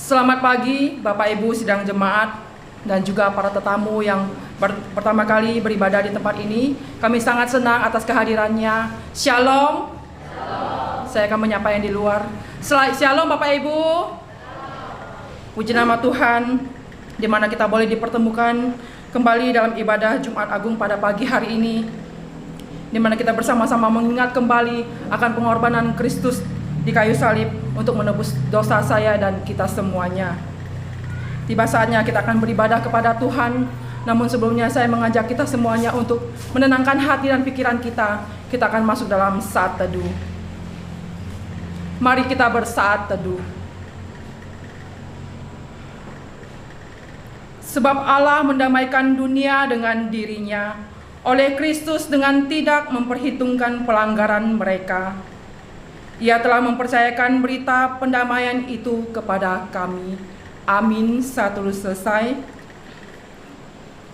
Selamat pagi Bapak Ibu sidang jemaat dan juga para tetamu yang pertama kali beribadah di tempat ini. Kami sangat senang atas kehadirannya. Shalom. Saya akan menyapa yang di luar. Shalom Bapak Ibu. Puji nama Tuhan, di mana kita boleh dipertemukan kembali dalam ibadah Jumat Agung pada pagi hari ini, di mana kita bersama-sama mengingat kembali akan pengorbanan Kristus di kayu salib untuk menebus dosa saya dan kita semuanya. Tiba saatnya kita akan beribadah kepada Tuhan. Namun sebelumnya saya mengajak kita semuanya untuk menenangkan hati dan pikiran kita. Kita akan masuk dalam saat teduh. Mari kita bersaat teduh. Sebab Allah mendamaikan dunia dengan dirinya oleh Kristus dengan tidak memperhitungkan pelanggaran mereka. Ia telah mempercayakan berita pendamaian itu kepada kami. Amin. Satu selesai.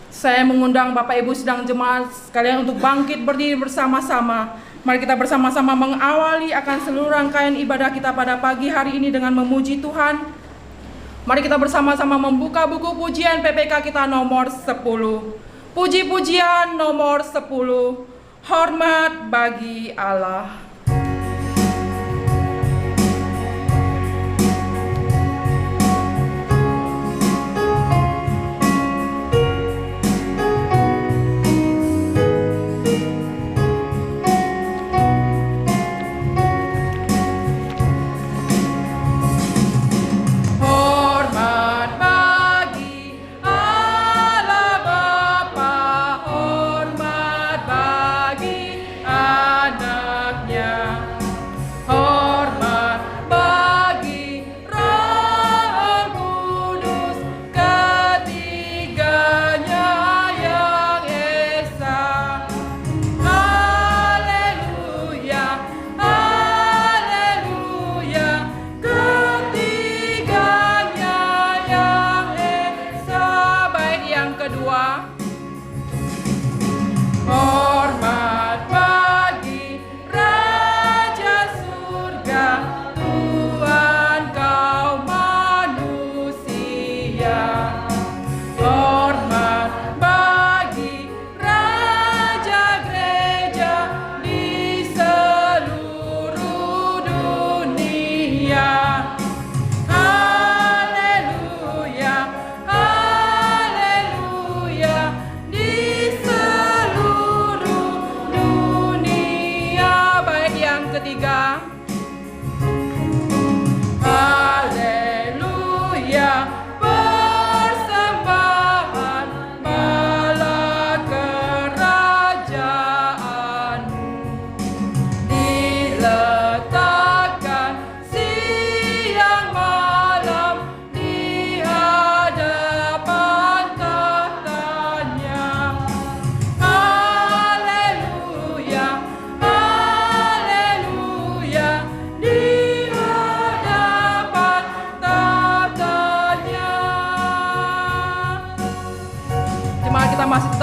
Saya mengundang Bapak Ibu sidang jemaat sekalian untuk bangkit berdiri bersama-sama. Mari kita bersama-sama mengawali akan seluruh rangkaian ibadah kita pada pagi hari ini dengan memuji Tuhan. Mari kita bersama-sama membuka buku pujian PPK kita nomor 10. Puji-pujian nomor 10. Hormat bagi Allah.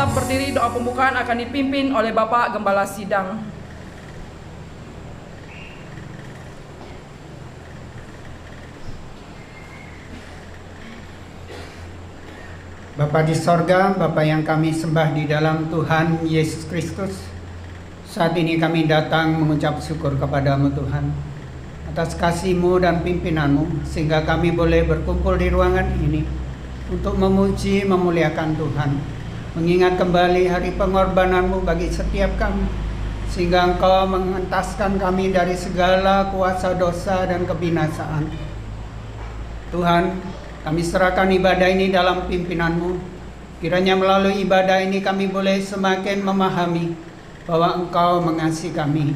Berdiri, doa pembukaan akan dipimpin oleh Bapak Gembala Sidang. Bapa di sorga, Bapa yang kami sembah di dalam Tuhan Yesus Kristus, saat ini kami datang mengucap syukur kepadamu Tuhan atas kasih-Mu dan pimpinan-Mu, sehingga kami boleh berkumpul di ruangan ini untuk memuji, memuliakan Tuhan, mengingat kembali hari pengorbanan-Mu bagi setiap kami, sehingga Engkau mengentaskan kami dari segala kuasa dosa dan kebinasaan. Tuhan, kami serahkan ibadah ini dalam pimpinan-Mu. Kiranya melalui ibadah ini kami boleh semakin memahami bahwa Engkau mengasihi kami.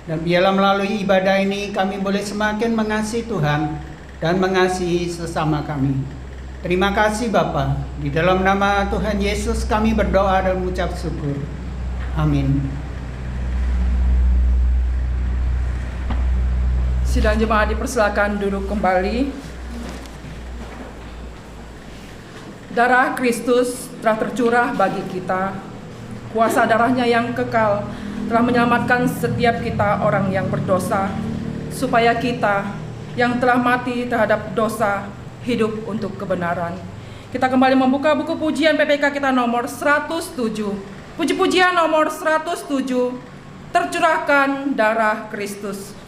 Dan biarlah melalui ibadah ini kami boleh semakin mengasihi Tuhan dan mengasihi sesama kami. Terima kasih Bapa. Di dalam nama Tuhan Yesus kami berdoa dan mengucap syukur. Amin. Sidang jemaat dipersilakan duduk kembali. Darah Kristus telah tercurah bagi kita. Kuasa darahnya yang kekal telah menyelamatkan setiap kita orang yang berdosa, supaya kita yang telah mati terhadap dosa hidup untuk kebenaran. Kita kembali membuka buku pujian PPK kita nomor 107. Puji-pujian nomor 107, tercurahkan darah Kristus.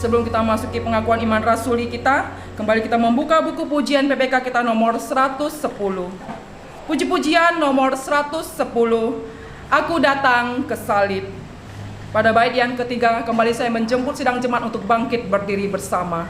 Sebelum kita masuki pengakuan iman rasuli kita, kembali kita membuka buku pujian PPK kita nomor 110. Puji-pujian nomor 110, Aku datang ke salib. Pada bait yang ketiga, kembali saya menjemput sidang jemaat untuk bangkit berdiri bersama.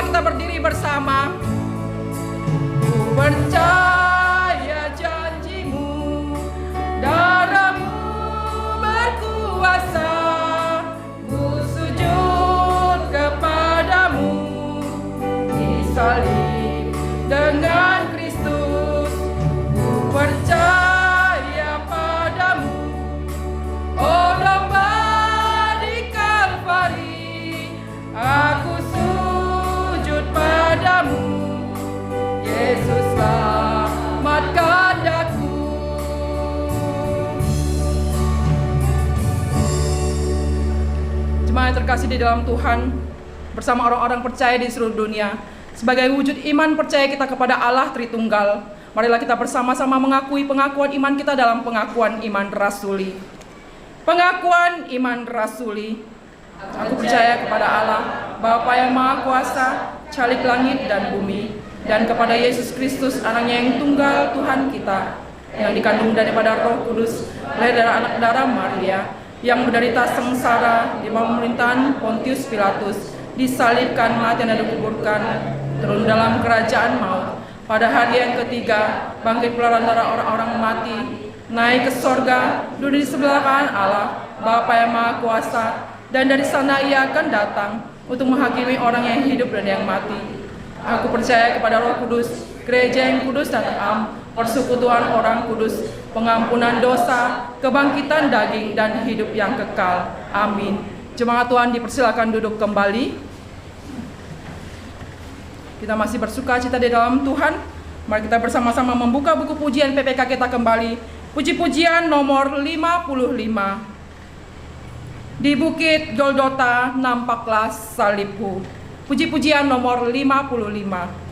Kita berdiri bersama. Ku percaya janjimu, darahmu berkuasa. Ku sujud kepadamu, disalib dengan Kristus. Ku percaya jemaat terkasih di dalam Tuhan, bersama orang-orang percaya di seluruh dunia, sebagai wujud iman percaya kita kepada Allah Tritunggal, marilah kita bersama-sama mengakui pengakuan iman kita dalam pengakuan iman rasuli. Pengakuan iman rasuli. Aku percaya kepada Allah, Bapa yang Maha Kuasa, Khalik langit dan bumi, dan kepada Yesus Kristus, Anaknya yang tunggal, Tuhan kita, yang dikandung daripada Roh Kudus, lahir dari anak darah Maria, yang menderita sengsara di bawah pemerintahan Pontius Pilatus, disalibkan, mati dan dikuburkan, turun dalam kerajaan maut. Pada hari yang ketiga, bangkit pula antara orang-orang mati, naik ke sorga, duduk di sebelah kanan Allah, Bapa yang Maha Kuasa, dan dari sana Ia akan datang untuk menghakimi orang yang hidup dan yang mati. Aku percaya kepada Roh Kudus, gereja yang kudus dan am, persekutuan orang kudus, pengampunan dosa, kebangkitan daging, dan hidup yang kekal. Amin. Jemaat Tuhan dipersilakan duduk kembali. Kita masih bersuka cita di dalam Tuhan. Mari kita bersama-sama membuka buku pujian PPK kita kembali. Puji-pujian nomor 55. Di Bukit Golgota nampaklah salibku. Puji-pujian nomor 55.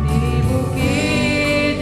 Di Bukit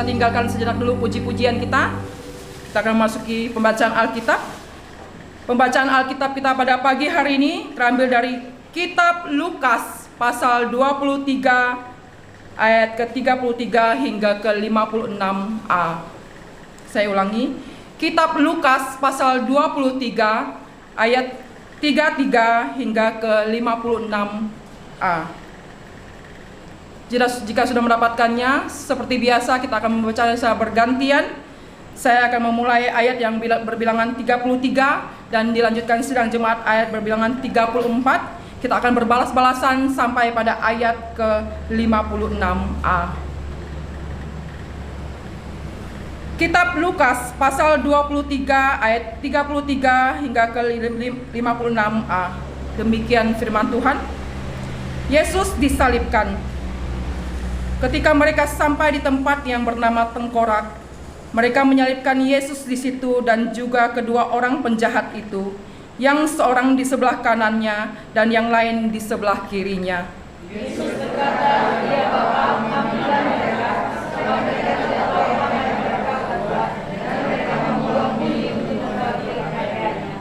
kita tinggalkan sejenak dulu puji-pujian kita. Kita akan memasuki pembacaan Alkitab. Pembacaan Alkitab kita pada pagi hari ini terambil dari Kitab Lukas pasal 23 ayat ke-33 hingga ke-56a. Saya ulangi, Kitab Lukas pasal 23 ayat 33 hingga ke-56a. Jika sudah mendapatkannya, seperti biasa kita akan membaca secara bergantian. Saya akan memulai ayat yang berbilangan 33 dan dilanjutkan sidang jemaat ayat berbilangan 34. Kita akan berbalas-balasan sampai pada ayat ke-56a. Kitab Lukas pasal 23 ayat 33 hingga ke-56a. Demikian firman Tuhan. Yesus disalibkan. Ketika mereka sampai di tempat yang bernama Tengkorak, mereka menyalibkan Yesus di situ dan juga kedua orang penjahat itu, yang seorang di sebelah kanannya dan yang lain di sebelah kirinya. Yesus berkata, "Ya Bapa, ampunilah mereka, sebab mereka tidak tahu apa yang mereka perbuat." Dan mereka membuang bumi untuk membagi kekayaannya.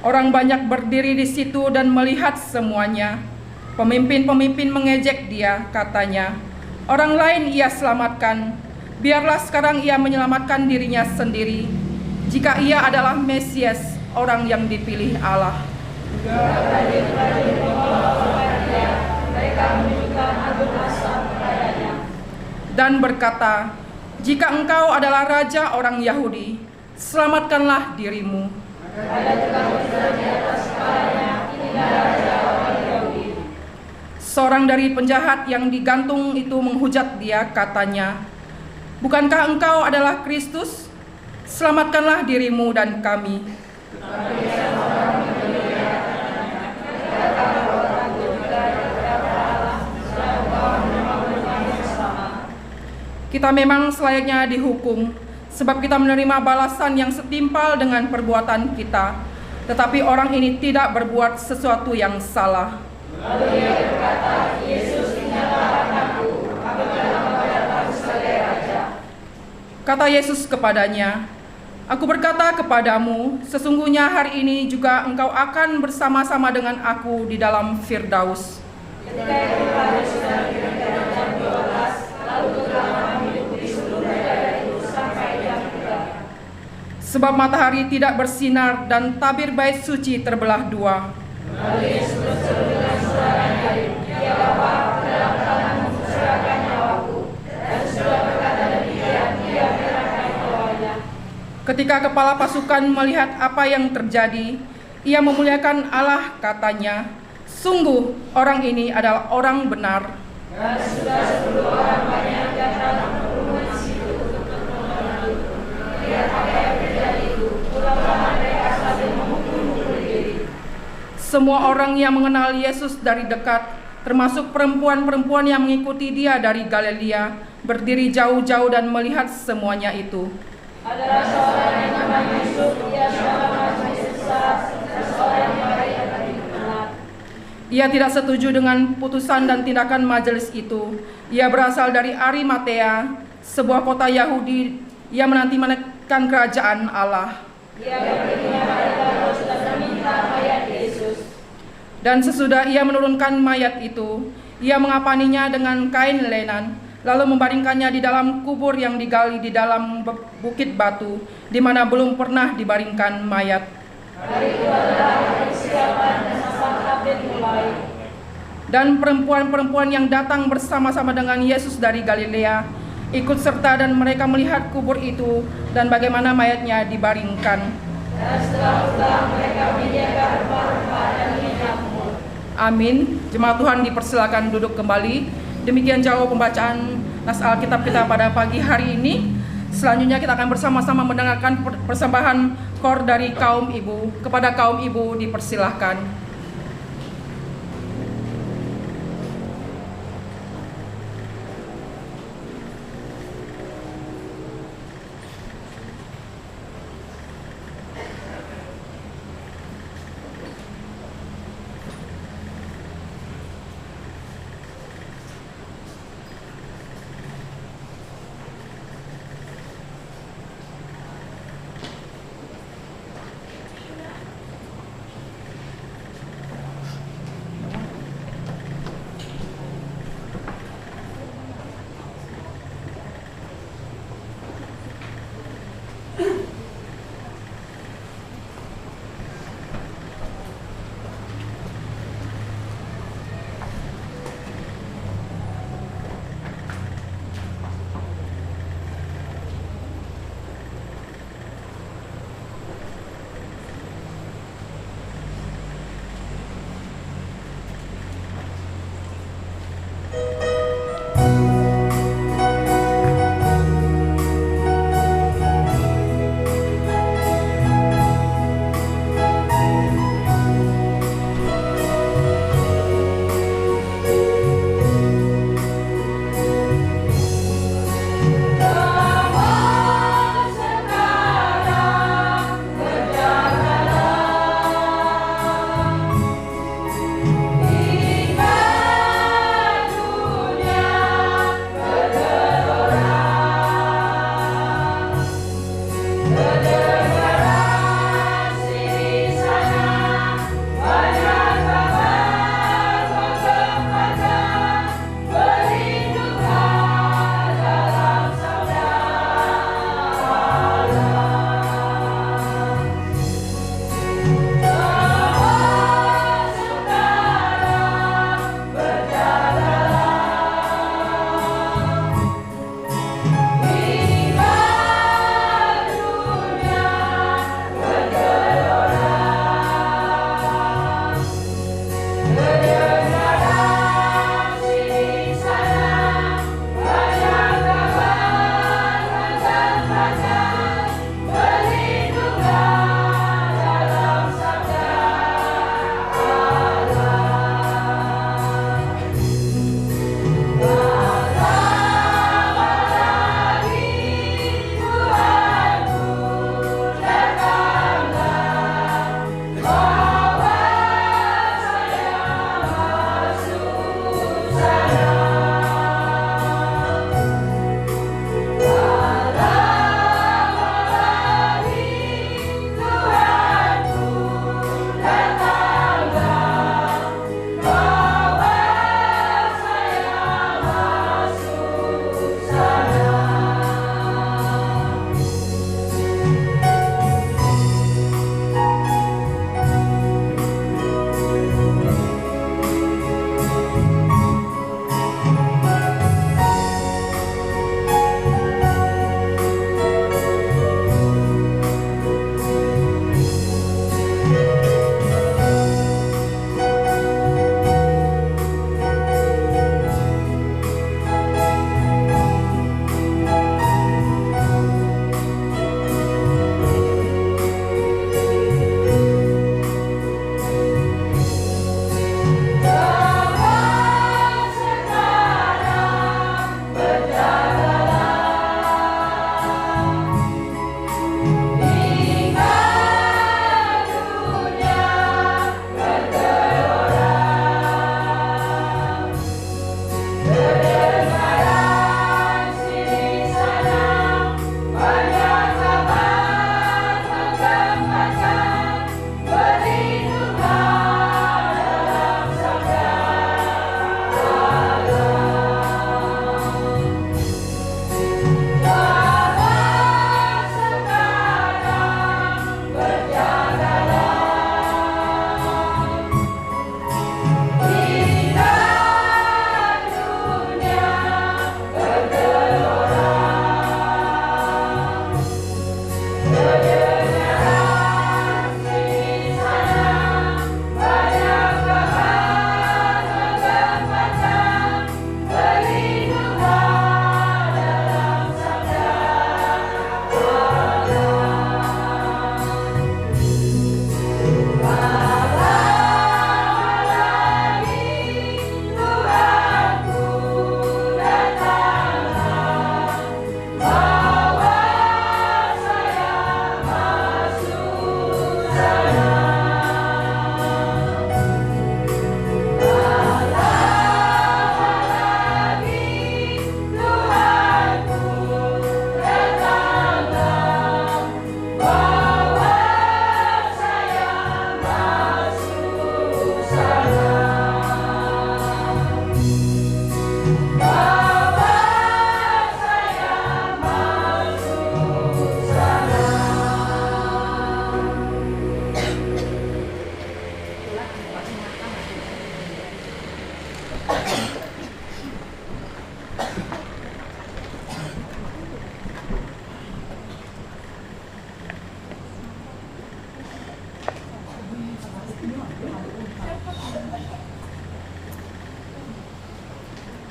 Orang banyak berdiri di situ dan melihat semuanya. Pemimpin-pemimpin mengejek dia, katanya, "Orang lain ia selamatkan. Biarlah sekarang ia menyelamatkan dirinya sendiri, jika ia adalah Mesias, orang yang dipilih Allah." Dan berkata, "Jika engkau adalah raja orang Yahudi, selamatkanlah dirimu." Seorang dari penjahat yang digantung itu menghujat dia, katanya, "Bukankah engkau adalah Kristus? Selamatkanlah dirimu dan kami." Kita memang selayaknya dihukum, sebab kita menerima balasan yang setimpal dengan perbuatan kita. Tetapi orang ini tidak berbuat sesuatu yang salah. Lalu ia berkata, "Yesus, ingatlah anakku, apabila membayar aku sebagai raja." Kata Yesus kepadanya, "Aku berkata kepadamu, sesungguhnya hari ini juga engkau akan bersama-sama dengan aku di dalam Firdaus." Ketika itu hari sudah kira-kira jam 12, lalu telah kami duduk di sebelum raja itu sampai jam 3. Sebab matahari tidak bersinar dan tabir bait suci terbelah dua. Lalu Yesus berseru dengan suara nyaring, "Ya Bapa, dalam tanganmu kuserahkan nyawaku." Dan sudah berkata demikian, ia menyerahkan nyawanya. Ketika kepala pasukan melihat apa yang terjadi, ia memuliakan Allah, katanya, "Sungguh orang ini adalah orang benar." Dan sudah 10 orang banyak yang datang berkerumun di situ untuk membantu. Melihat apa yang terjadi itu, pulang mereka sambil memukul-mukul diri. Semua orang yang mengenal Yesus dari dekat, termasuk perempuan-perempuan yang mengikuti dia dari Galilea, berdiri jauh-jauh dan melihat semuanya itu. Adalah seorang yang namanya Yusuf, ia seorang majelis besar, dan seorang yang baik dan benar. Ia tidak setuju dengan putusan dan tindakan majelis itu. Ia berasal dari Arimatea, sebuah kota Yahudi. Ia menanti-nantikan kerajaan Allah. Ia pergi pada Pilatus dan meminta mayat Yesus. Dan sesudah ia menurunkan mayat itu, ia mengapaninya dengan kain lenan, lalu membaringkannya di dalam kubur yang digali di dalam bukit batu, di mana belum pernah dibaringkan mayat. Hari itu adalah hari persiapan dan masa update mulai. Dan perempuan-perempuan yang datang bersama-sama dengan Yesus dari Galilea ikut serta, dan mereka melihat kubur itu dan bagaimana mayatnya dibaringkan. Dan setelah pulang mereka menyediakan rempah-rempah dan minyak mur. Amin. Jemaat Tuhan dipersilakan duduk kembali. Demikian jauh pembacaan nas Alkitab kita pada pagi hari ini. Selanjutnya kita akan bersama-sama mendengarkan persembahan kor dari kaum ibu. Kepada kaum ibu dipersilahkan.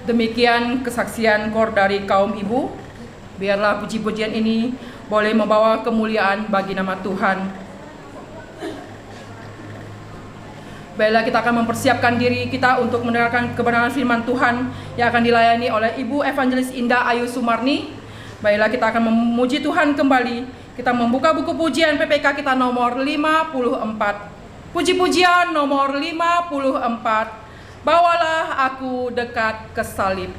Demikian kesaksian kor dari kaum ibu. Biarlah puji-pujian ini boleh membawa kemuliaan bagi nama Tuhan. Baiklah, kita akan mempersiapkan diri kita untuk mendengarkan kebenaran firman Tuhan yang akan dilayani oleh Ibu Evangelis Indah Ayu Sumarni. Baiklah, kita akan memuji Tuhan kembali. Kita membuka buku pujian PPK kita nomor 54. Puji-pujian nomor 54. Bawalah aku dekat ke salib.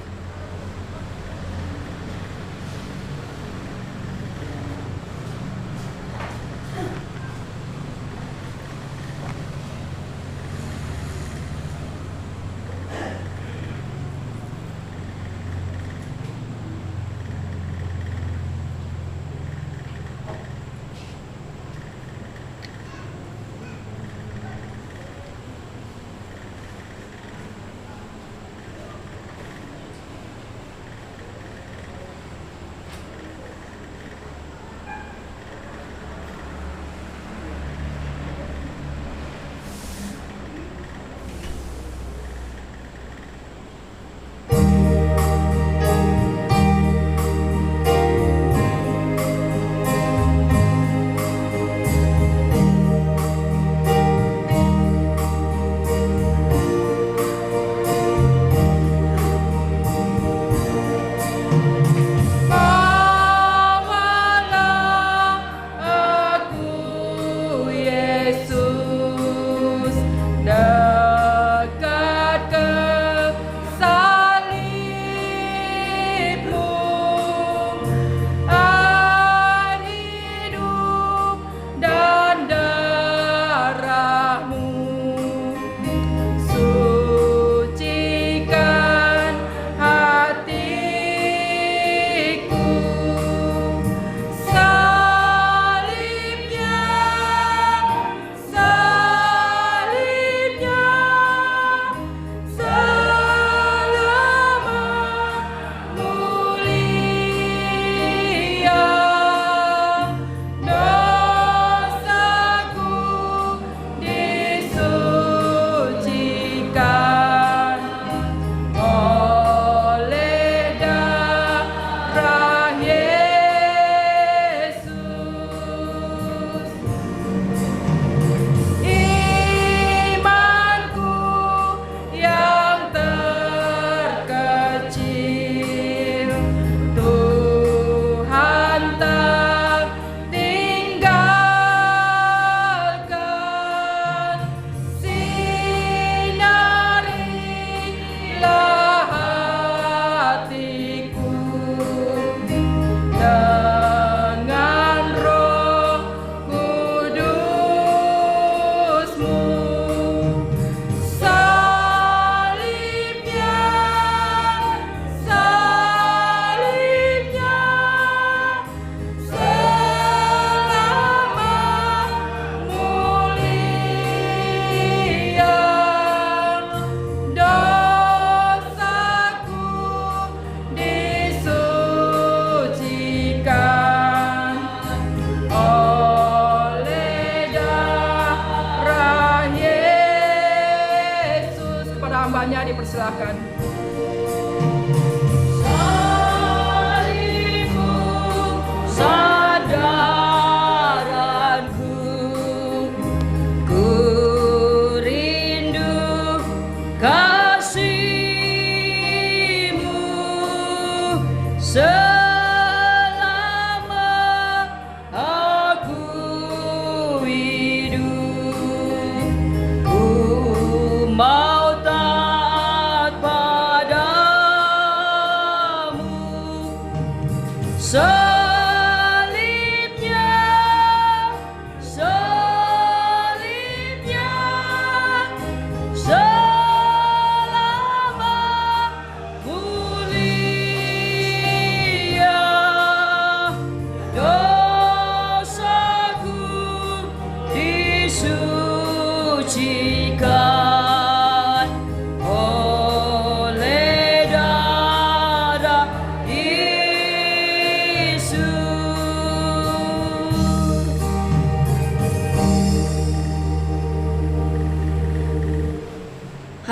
dipersilakan.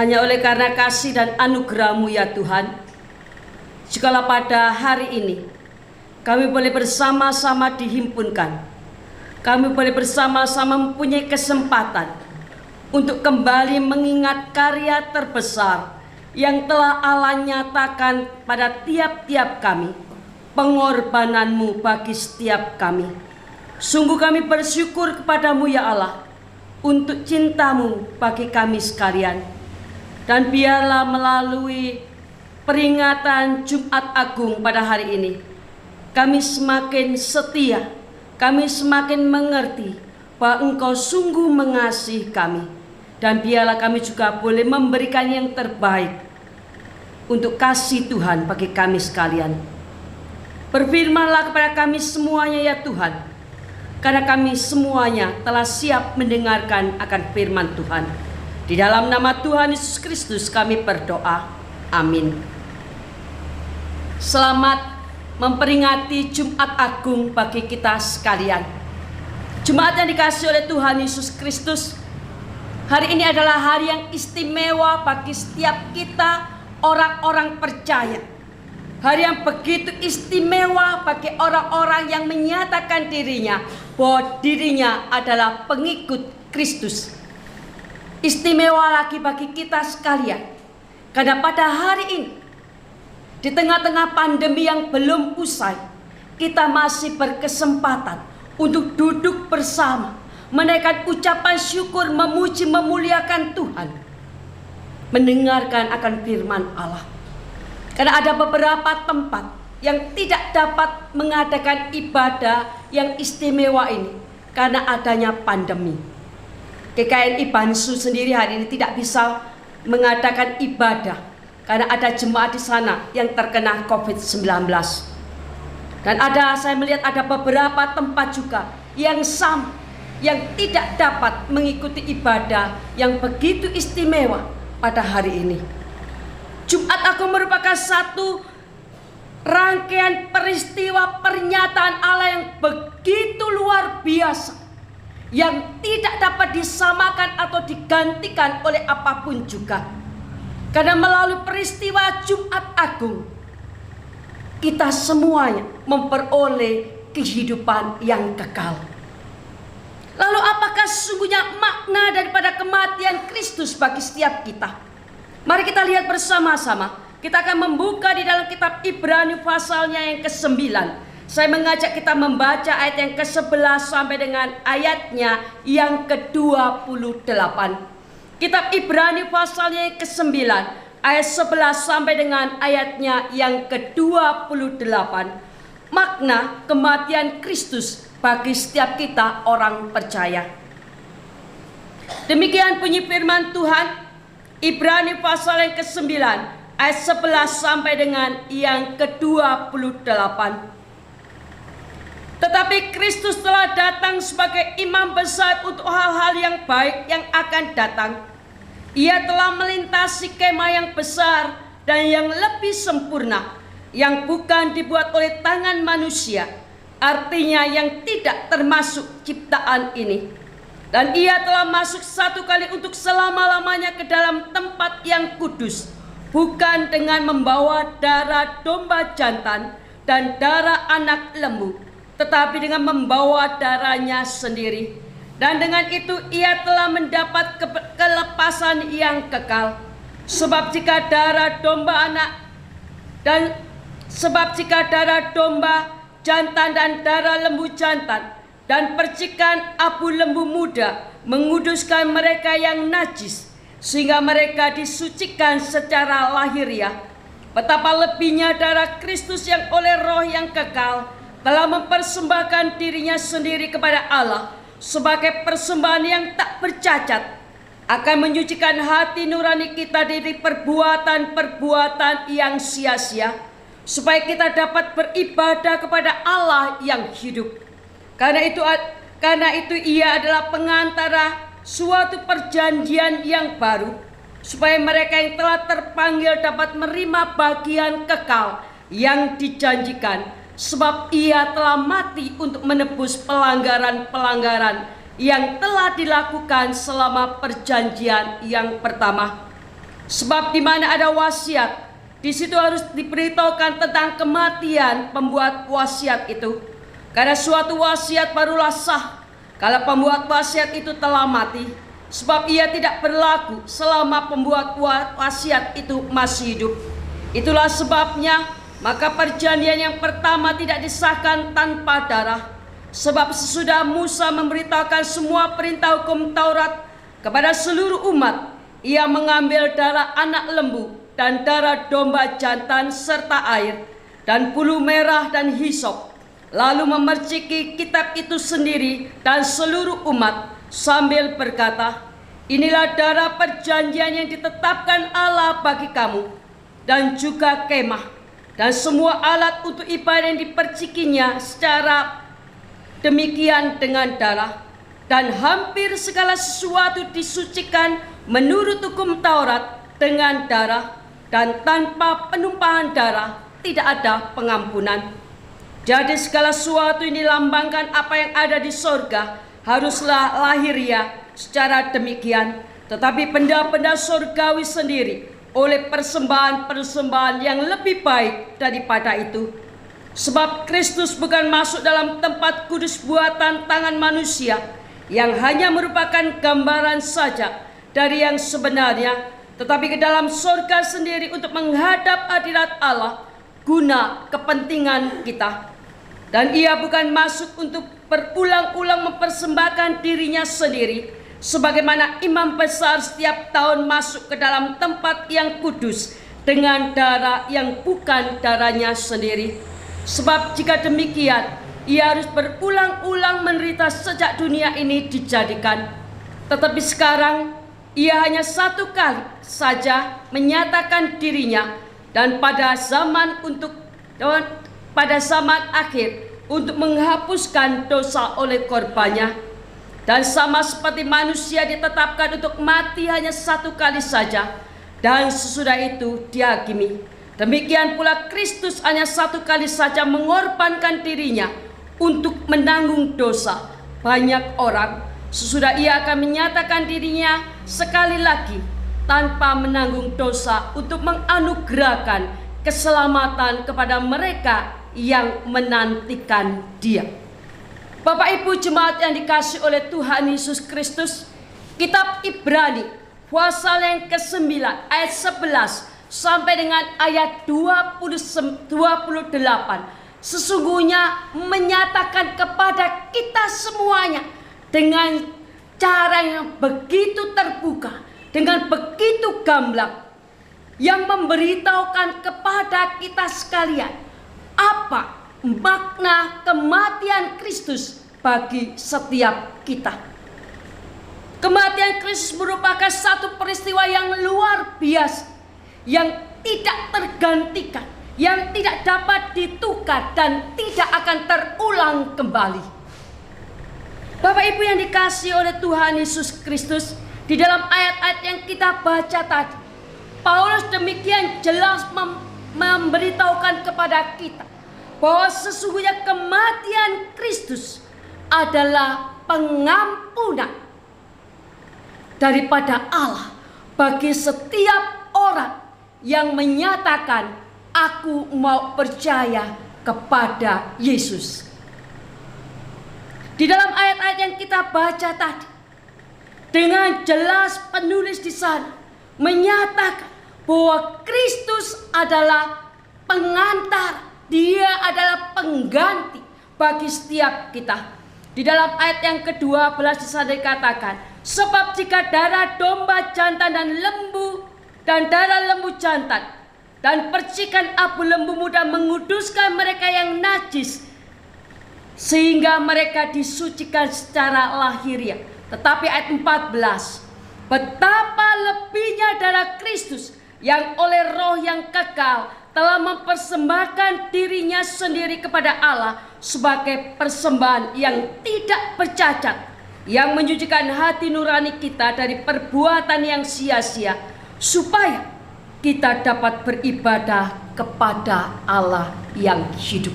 Hanya oleh karena kasih dan anugerah-Mu ya Tuhan, jikalau pada hari ini kami boleh bersama-sama dihimpunkan, kami boleh bersama-sama mempunyai kesempatan untuk kembali mengingat karya terbesar yang telah Allah nyatakan pada tiap-tiap kami, pengorbanan-Mu bagi setiap kami. Sungguh kami bersyukur kepada-Mu ya Allah untuk cinta-Mu bagi kami sekalian. Dan biarlah melalui peringatan Jumat Agung pada hari ini, kami semakin setia, kami semakin mengerti bahwa Engkau sungguh mengasihi kami. Dan biarlah kami juga boleh memberikan yang terbaik untuk kasih Tuhan bagi kami sekalian. Berfirmanlah kepada kami semuanya ya Tuhan, karena kami semuanya telah siap mendengarkan akan firman Tuhan. Di dalam nama Tuhan Yesus Kristus kami berdoa. Amin. Selamat memperingati Jumat Agung bagi kita sekalian. Jumat yang dikasihi oleh Tuhan Yesus Kristus, hari ini adalah hari yang istimewa bagi setiap kita orang-orang percaya. Hari yang begitu istimewa bagi orang-orang yang menyatakan dirinya bahwa dirinya adalah pengikut Kristus. Istimewa lagi bagi kita sekalian, karena pada hari ini, di tengah-tengah pandemi yang belum usai, kita masih berkesempatan untuk duduk bersama, menaikkan ucapan syukur, memuji, memuliakan Tuhan, mendengarkan akan firman Allah. Karena ada beberapa tempat yang tidak dapat mengadakan ibadah yang istimewa ini karena adanya pandemi. GKNI Bansu sendiri hari ini tidak bisa mengadakan ibadah karena ada jemaat di sana yang terkena COVID-19. Dan saya melihat ada beberapa tempat juga yang sama, yang tidak dapat mengikuti ibadah yang begitu istimewa pada hari ini. Jumat Agung merupakan satu rangkaian peristiwa pernyataan Allah yang begitu luar biasa, yang tidak dapat disamakan atau digantikan oleh apapun juga. Karena melalui peristiwa Jumat Agung, kita semuanya memperoleh kehidupan yang kekal. Lalu apakah sesungguhnya makna daripada kematian Kristus bagi setiap kita? Mari kita lihat bersama-sama. Kita akan membuka di dalam kitab Ibrani pasalnya yang ke-9. Saya mengajak kita membaca ayat yang ke-11 sampai dengan ayatnya yang ke-28. Kitab Ibrani pasalnya yang ke-9, ayat 11 sampai dengan ayatnya yang ke-28. Makna kematian Kristus bagi setiap kita orang percaya. Demikian bunyi firman Tuhan, Ibrani pasal yang ke-9, ayat 11 sampai dengan yang ke-28. Tetapi Kristus telah datang sebagai imam besar untuk hal-hal yang baik yang akan datang. Ia telah melintasi kemah yang besar dan yang lebih sempurna, yang bukan dibuat oleh tangan manusia, artinya yang tidak termasuk ciptaan ini. Dan ia telah masuk satu kali untuk selama-lamanya ke dalam tempat yang kudus, bukan dengan membawa darah domba jantan dan darah anak lembu, tetapi dengan membawa darahnya sendiri. Dan dengan itu ia telah mendapat kelepasan yang kekal. Sebab jika darah domba jantan dan darah lembu jantan dan percikan abu lembu muda menguduskan mereka yang najis, sehingga mereka disucikan secara lahiriah, betapa lebihnya darah Kristus yang oleh Roh yang kekal telah mempersembahkan dirinya sendiri kepada Allah sebagai persembahan yang tak bercacat, akan menyucikan hati nurani kita dari perbuatan-perbuatan yang sia-sia, supaya kita dapat beribadah kepada Allah yang hidup. Karena itu ia adalah pengantara suatu perjanjian yang baru, supaya mereka yang telah terpanggil dapat menerima bagian kekal yang dijanjikan. Sebab ia telah mati untuk menebus pelanggaran-pelanggaran yang telah dilakukan selama perjanjian yang pertama. Sebab di mana ada wasiat, di situ harus diberitahukan tentang kematian pembuat wasiat itu. Karena suatu wasiat barulah sah kalau pembuat wasiat itu telah mati. Sebab ia tidak berlaku selama pembuat wasiat itu masih hidup. Itulah sebabnya maka perjanjian yang pertama tidak disahkan tanpa darah. Sebab sesudah Musa memberitahukan semua perintah hukum Taurat kepada seluruh umat, ia mengambil darah anak lembu dan darah domba jantan serta air dan bulu merah dan hisop, lalu memerciki kitab itu sendiri dan seluruh umat sambil berkata, inilah darah perjanjian yang ditetapkan Allah bagi kamu, dan juga kemah dan semua alat untuk ibadah yang dipercikinya secara demikian dengan darah. Dan hampir segala sesuatu disucikan menurut hukum Taurat dengan darah, dan tanpa penumpahan darah tidak ada pengampunan. Jadi segala sesuatu ini lambangkan apa yang ada di sorga haruslah lahiriah secara demikian, tetapi benda-benda sorgawi sendiri oleh persembahan-persembahan yang lebih baik daripada itu. Sebab Kristus bukan masuk dalam tempat kudus buatan tangan manusia, yang hanya merupakan gambaran saja dari yang sebenarnya, tetapi ke dalam sorga sendiri untuk menghadap hadirat Allah guna kepentingan kita. Dan ia bukan masuk untuk berulang-ulang mempersembahkan dirinya sendiri, sebagaimana imam besar setiap tahun masuk ke dalam tempat yang kudus dengan darah yang bukan darahnya sendiri. Sebab jika demikian, ia harus berulang-ulang menderita sejak dunia ini dijadikan. Tetapi sekarang ia hanya satu kali saja menyatakan dirinya, dan pada zaman akhir untuk menghapuskan dosa oleh korbannya. Dan sama seperti manusia ditetapkan untuk mati hanya satu kali saja, dan sesudah itu dihakimi, demikian pula Kristus hanya satu kali saja mengorbankan dirinya untuk menanggung dosa banyak orang. Sesudah ia akan menyatakan dirinya sekali lagi tanpa menanggung dosa untuk menganugerahkan keselamatan kepada mereka yang menantikan Dia. Bapak Ibu jemaat yang dikasihi oleh Tuhan Yesus Kristus, kitab Ibrani pasal yang ke-9 ayat 11 sampai dengan ayat 28 sesungguhnya menyatakan kepada kita semuanya dengan cara yang begitu terbuka, dengan begitu gamblang, yang memberitahukan kepada kita sekalian apa makna kematian Kristus bagi setiap kita. Kematian Kristus merupakan satu peristiwa yang luar biasa, yang tidak tergantikan, yang tidak dapat ditukar dan tidak akan terulang kembali. Bapak Ibu yang dikasihi oleh Tuhan Yesus Kristus, di dalam ayat-ayat yang kita baca tadi, Paulus demikian jelas memberitahukan kepada kita bahwa sesungguhnya kematian Kristus adalah pengampunan daripada Allah bagi setiap orang yang menyatakan, aku mau percaya kepada Yesus. Di dalam ayat-ayat yang kita baca tadi, dengan jelas penulis di sana menyatakan bahwa Kristus adalah pengantar, dia adalah pengganti bagi setiap kita. Di dalam ayat yang ke-12 di sana dikatakan, sebab jika darah domba jantan dan lembu dan darah lembu jantan dan percikan abu lembu muda menguduskan mereka yang najis, sehingga mereka disucikan secara lahiriah. Tetapi ayat 14, betapa lebihnya darah Kristus yang oleh roh yang kekal telah mempersembahkan dirinya sendiri kepada Allah sebagai persembahan yang tidak bercacat, yang menyucikan hati nurani kita dari perbuatan yang sia-sia, supaya kita dapat beribadah kepada Allah yang hidup.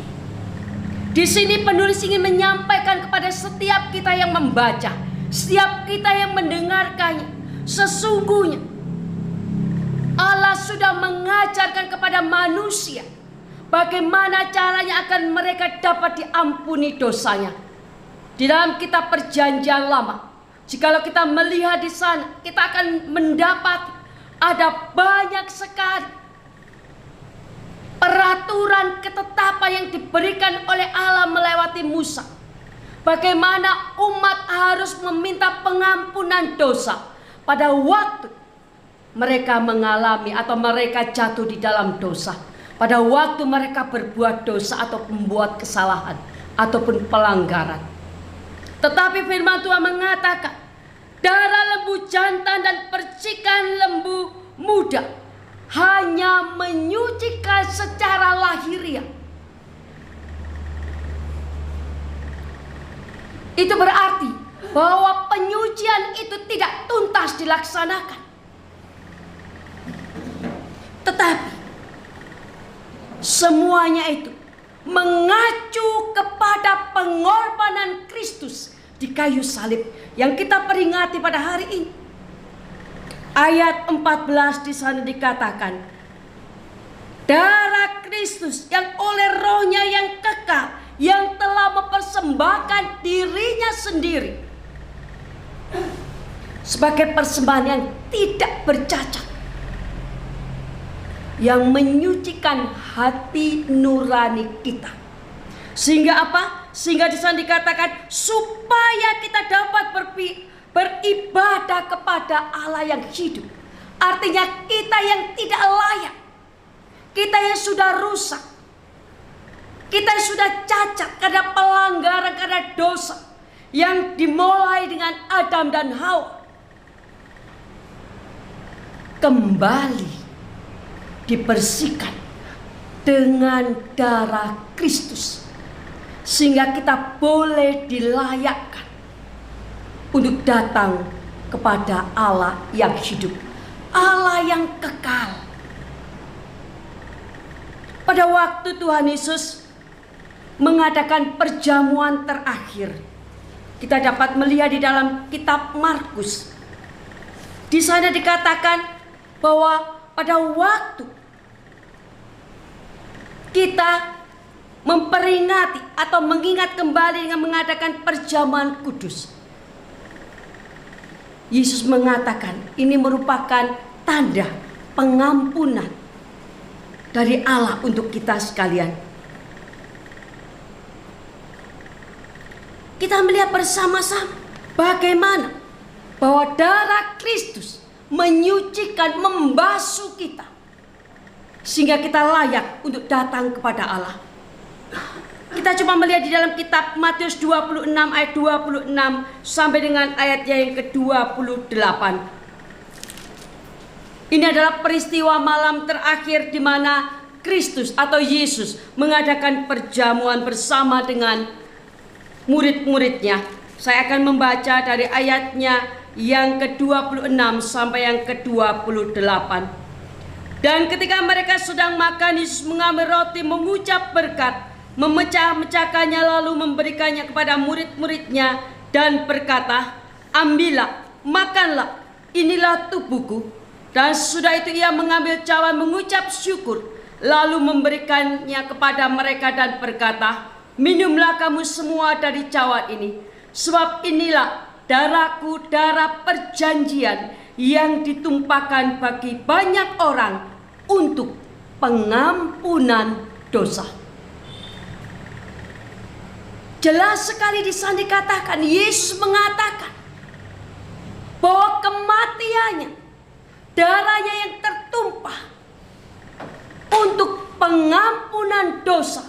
Di sini penulis ingin menyampaikan kepada setiap kita yang membaca, setiap kita yang mendengarkannya, sesungguhnya Allah sudah mengajarkan kepada manusia bagaimana caranya akan mereka dapat diampuni dosanya. Di dalam kitab Perjanjian Lama, jikalau kita melihat di sana, kita akan mendapat ada banyak sekali peraturan ketetapan yang diberikan oleh Allah melewati Musa. Bagaimana umat harus meminta pengampunan dosa pada waktu mereka mengalami atau mereka jatuh di dalam dosa. Pada waktu mereka berbuat dosa atau membuat kesalahan ataupun pelanggaran. Tetapi firman Tuhan mengatakan, darah lembu jantan dan percikan lembu muda hanya menyucikan secara lahiriah. Itu berarti bahwa penyucian itu tidak tuntas dilaksanakan. Tetapi semuanya itu mengacu kepada pengorbanan Kristus di kayu salib yang kita peringati pada hari ini. Ayat 14 di sana dikatakan, darah Kristus yang oleh rohnya yang kekal, yang telah mempersembahkan dirinya sendiri sebagai persembahan yang tidak bercacat, yang menyucikan hati nurani kita. Sehingga apa? Sehingga di sana dikatakan supaya kita dapat beribadah kepada Allah yang hidup. Artinya kita yang tidak layak, kita yang sudah rusak, kita yang sudah cacat karena pelanggaran, karena dosa yang dimulai dengan Adam dan Hawa, kembali dibersihkan dengan darah Kristus, sehingga kita boleh dilayakkan untuk datang kepada Allah yang hidup, Allah yang kekal. Pada waktu Tuhan Yesus mengadakan perjamuan terakhir, kita dapat melihat di dalam kitab Markus. Di sana dikatakan bahwa pada waktu kita memperingati atau mengingat kembali dengan mengadakan perjamuan kudus, Yesus mengatakan ini merupakan tanda pengampunan dari Allah untuk kita sekalian. Kita melihat bersama-sama bagaimana bahwa darah Kristus menyucikan, membasuh kita, sehingga kita layak untuk datang kepada Allah. Kita cuma melihat di dalam kitab Matius 26 ayat 26 sampai dengan ayatnya yang ke-28. Ini adalah peristiwa malam terakhir di mana Kristus atau Yesus mengadakan perjamuan bersama dengan murid-muridnya. Saya akan membaca dari ayatnya yang ke-26 sampai yang ke-28. Dan ketika mereka sedang makan, Yesus mengambil roti, mengucap berkat, memecah-mecahkannya, lalu memberikannya kepada murid-muridnya dan berkata, ambillah, makanlah, inilah tubuhku. Dan sesudah itu ia mengambil cawan mengucap syukur, lalu memberikannya kepada mereka dan berkata, "Minumlah kamu semua dari cawan ini, sebab inilah darahku, darah perjanjian yang ditumpahkan bagi banyak orang untuk pengampunan dosa." Jelas sekali di sana dikatakan, Yesus mengatakan bahwa kematiannya, darahnya yang tertumpah untuk pengampunan dosa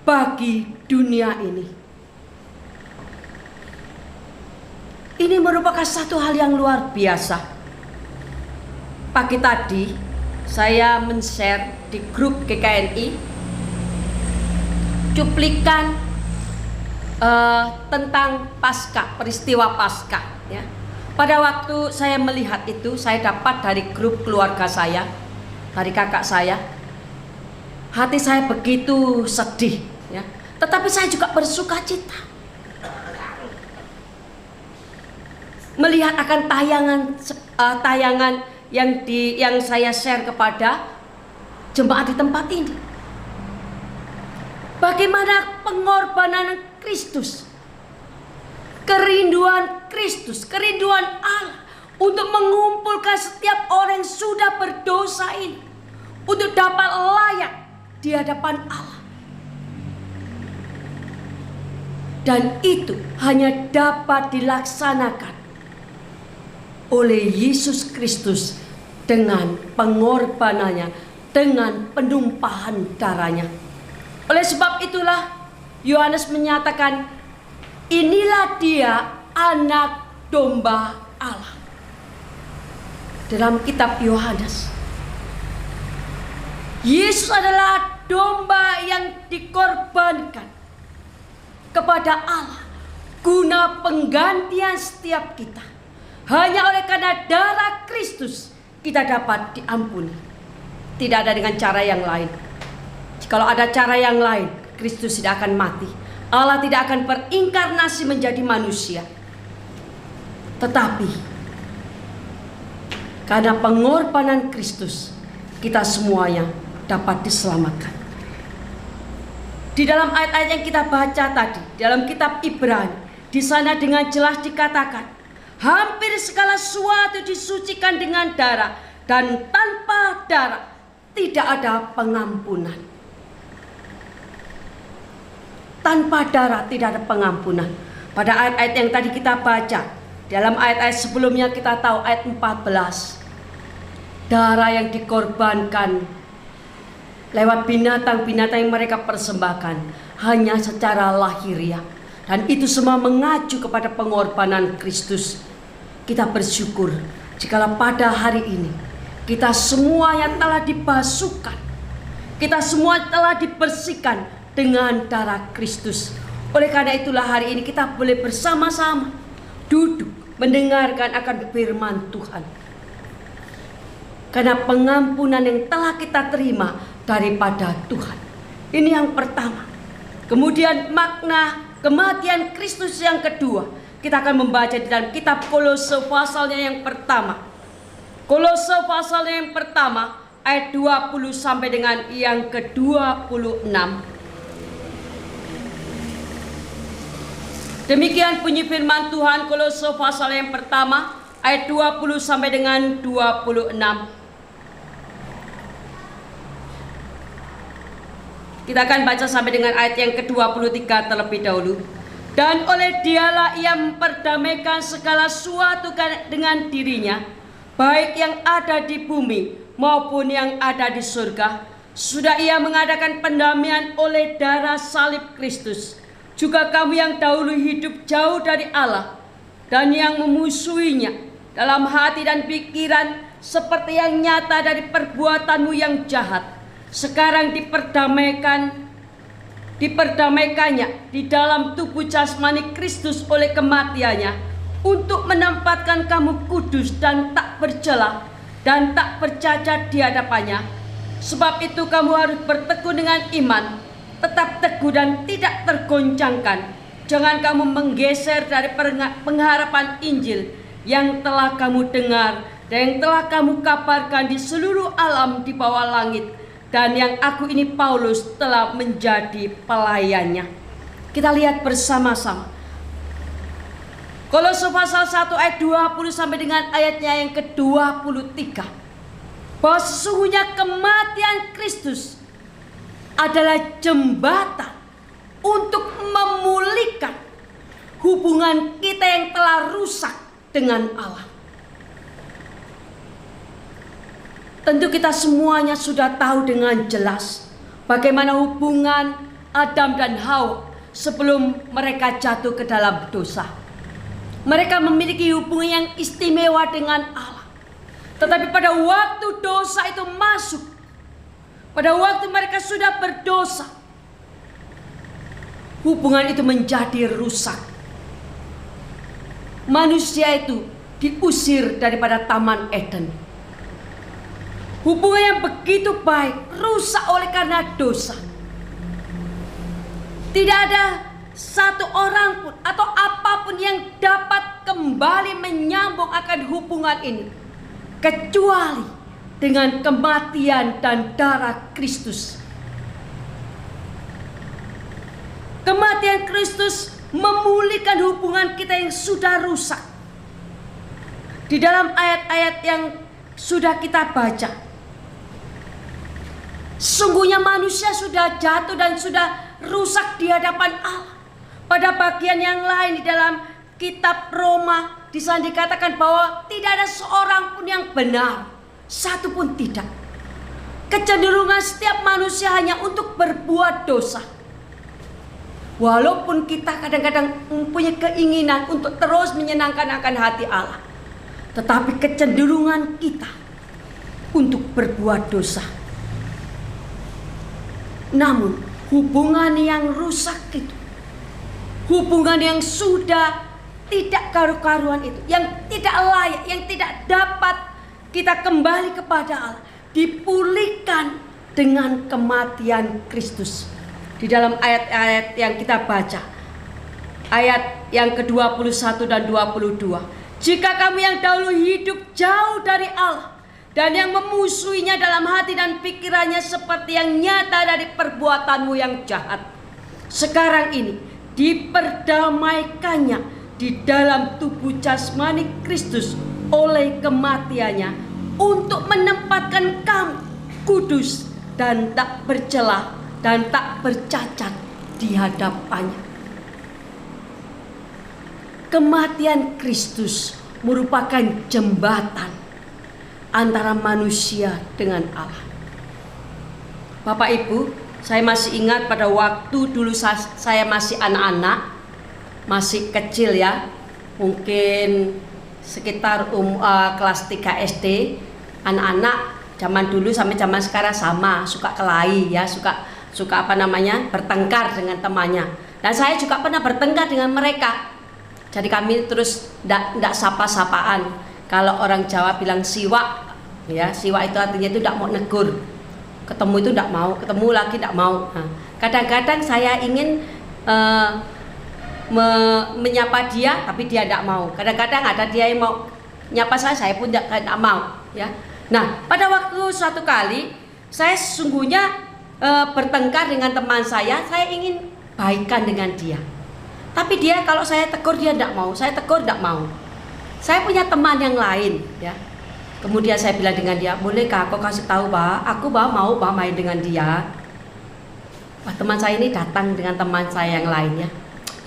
bagi dunia ini. Ini merupakan satu hal yang luar biasa. Pagi tadi saya men-share di grup GKNI cuplikan tentang Paskah, peristiwa Paskah, ya. Pada waktu saya melihat itu, saya dapat dari grup keluarga saya, dari kakak saya. Hati saya begitu sedih, ya. Tetapi saya juga bersuka cita melihat akan tayangan yang saya share kepada jemaat di tempat ini. Bagaimana pengorbanan Kristus, kerinduan Kristus, kerinduan Allah untuk mengumpulkan setiap orang yang sudah berdosa ini untuk dapat layak di hadapan Allah. Dan itu hanya dapat dilaksanakan oleh Yesus Kristus dengan pengorbanannya, dengan penumpahan darahnya. Oleh sebab itulah Yohanes menyatakan, inilah dia anak domba Allah. Dalam kitab Yohanes, Yesus adalah domba yang dikorbankan kepada Allah guna penggantian setiap kita. Hanya oleh karena darah Kristus kita dapat diampuni. Tidak ada dengan cara yang lain. Jikalau ada cara yang lain, Kristus tidak akan mati. Allah tidak akan berinkarnasi menjadi manusia. Tetapi karena pengorbanan Kristus, kita semuanya dapat diselamatkan. Di dalam ayat-ayat yang kita baca tadi, dalam kitab Ibrani, di sana dengan jelas dikatakan, hampir segala sesuatu disucikan dengan darah, dan tanpa darah tidak ada pengampunan. Tanpa darah tidak ada pengampunan. Pada ayat-ayat yang tadi kita baca, dalam ayat-ayat sebelumnya kita tahu ayat 14, darah yang dikorbankan lewat binatang-binatang yang mereka persembahkan hanya secara lahiriah. Dan itu semua mengacu kepada pengorbanan Kristus. Kita bersyukur jikalau pada hari ini kita semuanya telah dibasuhkan, kita semua telah dibersihkan dengan darah Kristus. Oleh karena itulah hari ini kita boleh bersama-sama duduk mendengarkan akan firman Tuhan. Karena pengampunan yang telah kita terima daripada Tuhan. Ini yang pertama. Kemudian makna kematian Kristus yang kedua, kita akan membaca di dalam kitab Kolose pasalnya yang pertama. Kolose pasalnya yang pertama ayat 20 sampai dengan yang ke-26. Demikian bunyi firman Tuhan, Kolose pasal yang pertama ayat 20 sampai dengan 26. Kita akan baca sampai dengan ayat yang ke-23 terlebih dahulu. Dan oleh dialah ia memperdamaikan segala sesuatu dengan dirinya, baik yang ada di bumi maupun yang ada di surga. Sudah ia mengadakan pendamaian oleh darah salib Kristus. Juga kamu yang dahulu hidup jauh dari Allah dan yang memusuhinya dalam hati dan pikiran seperti yang nyata dari perbuatanmu yang jahat, sekarang diperdamaikannya di dalam tubuh jasmani Kristus oleh kematiannya, untuk menempatkan kamu kudus dan tak bercela dan tak bercacat di hadapannya. Sebab itu kamu harus berteguh dengan iman, tetap teguh dan tidak tergoncangkan. Jangan kamu menggeser dari pengharapan Injil yang telah kamu dengar dan yang telah kamu kabarkan di seluruh alam di bawah langit, dan yang aku ini Paulus telah menjadi pelayannya. Kita lihat bersama-sama Kolose pasal 1 ayat 20 sampai dengan ayatnya yang ke-23, bahwa sesungguhnya kematian Kristus adalah jembatan untuk memulihkan hubungan kita yang telah rusak dengan Allah. Tentu kita semuanya sudah tahu dengan jelas bagaimana hubungan Adam dan Hawa sebelum mereka jatuh ke dalam dosa. Mereka memiliki hubungan yang istimewa dengan Allah. Tetapi pada waktu dosa itu masuk, pada waktu mereka sudah berdosa, hubungan itu menjadi rusak. Manusia itu diusir daripada Taman Eden. Hubungan yang begitu baik rusak oleh karena dosa. Tidak ada satu orang pun atau apapun yang dapat kembali menyambung akan hubungan ini, kecuali dengan kematian dan darah Kristus. Kematian Kristus memulihkan hubungan kita yang sudah rusak. Di dalam ayat-ayat yang sudah kita baca, sungguhnya manusia sudah jatuh dan sudah rusak di hadapan Allah. Pada bagian yang lain di dalam kitab Roma, di sana dikatakan bahwa tidak ada seorang pun yang benar, satu pun tidak. Kecenderungan setiap manusia hanya untuk berbuat dosa. Walaupun kita kadang-kadang mempunyai keinginan untuk terus menyenangkan akan hati Allah, tetapi kecenderungan kita untuk berbuat dosa. Namun hubungan yang rusak itu, hubungan yang sudah tidak karu-karuan itu, yang tidak layak, yang tidak dapat kita kembali kepada Allah, dipulihkan dengan kematian Kristus. Di dalam ayat-ayat yang kita baca, ayat yang ke-21 dan 22, jika kamu yang dahulu hidup jauh dari Allah dan yang memusuhinya dalam hati dan pikirannya seperti yang nyata dari perbuatanmu yang jahat, sekarang ini diperdamaikannya di dalam tubuh jasmani Kristus oleh kematiannya, untuk menempatkan kamu kudus dan tak bercela dan tak bercacat di hadapannya. Kematian Kristus merupakan jembatan antara manusia dengan Allah. Bapak Ibu, saya masih ingat pada waktu dulu saya masih anak-anak, masih kecil ya, mungkin sekitar kelas 3 SD. Anak-anak zaman dulu sampai zaman sekarang sama, suka kelahi ya, suka bertengkar dengan temannya. Dan saya juga pernah bertengkar dengan mereka. Jadi kami terus ndak sapa-sapaan. Kalau orang Jawa bilang siwak, ya siwak itu artinya itu ndak mau negur. Ketemu itu ndak mau, ketemu lagi ndak mau. Nah, kadang-kadang saya ingin menyapa dia, tapi dia ndak mau. Kadang-kadang ada dia yang mau nyapa saya pun ndak mau. Ya. Nah, pada waktu suatu kali saya sesungguhnya bertengkar dengan teman saya ingin baikan dengan dia. Tapi dia kalau saya tegur dia ndak mau, saya tegur ndak mau. Saya punya teman yang lain, ya. Kemudian saya bilang dengan dia, bolehkah kau kasih tahu aku mau main dengan dia. Wah, teman saya ini datang dengan teman saya yang lain ya.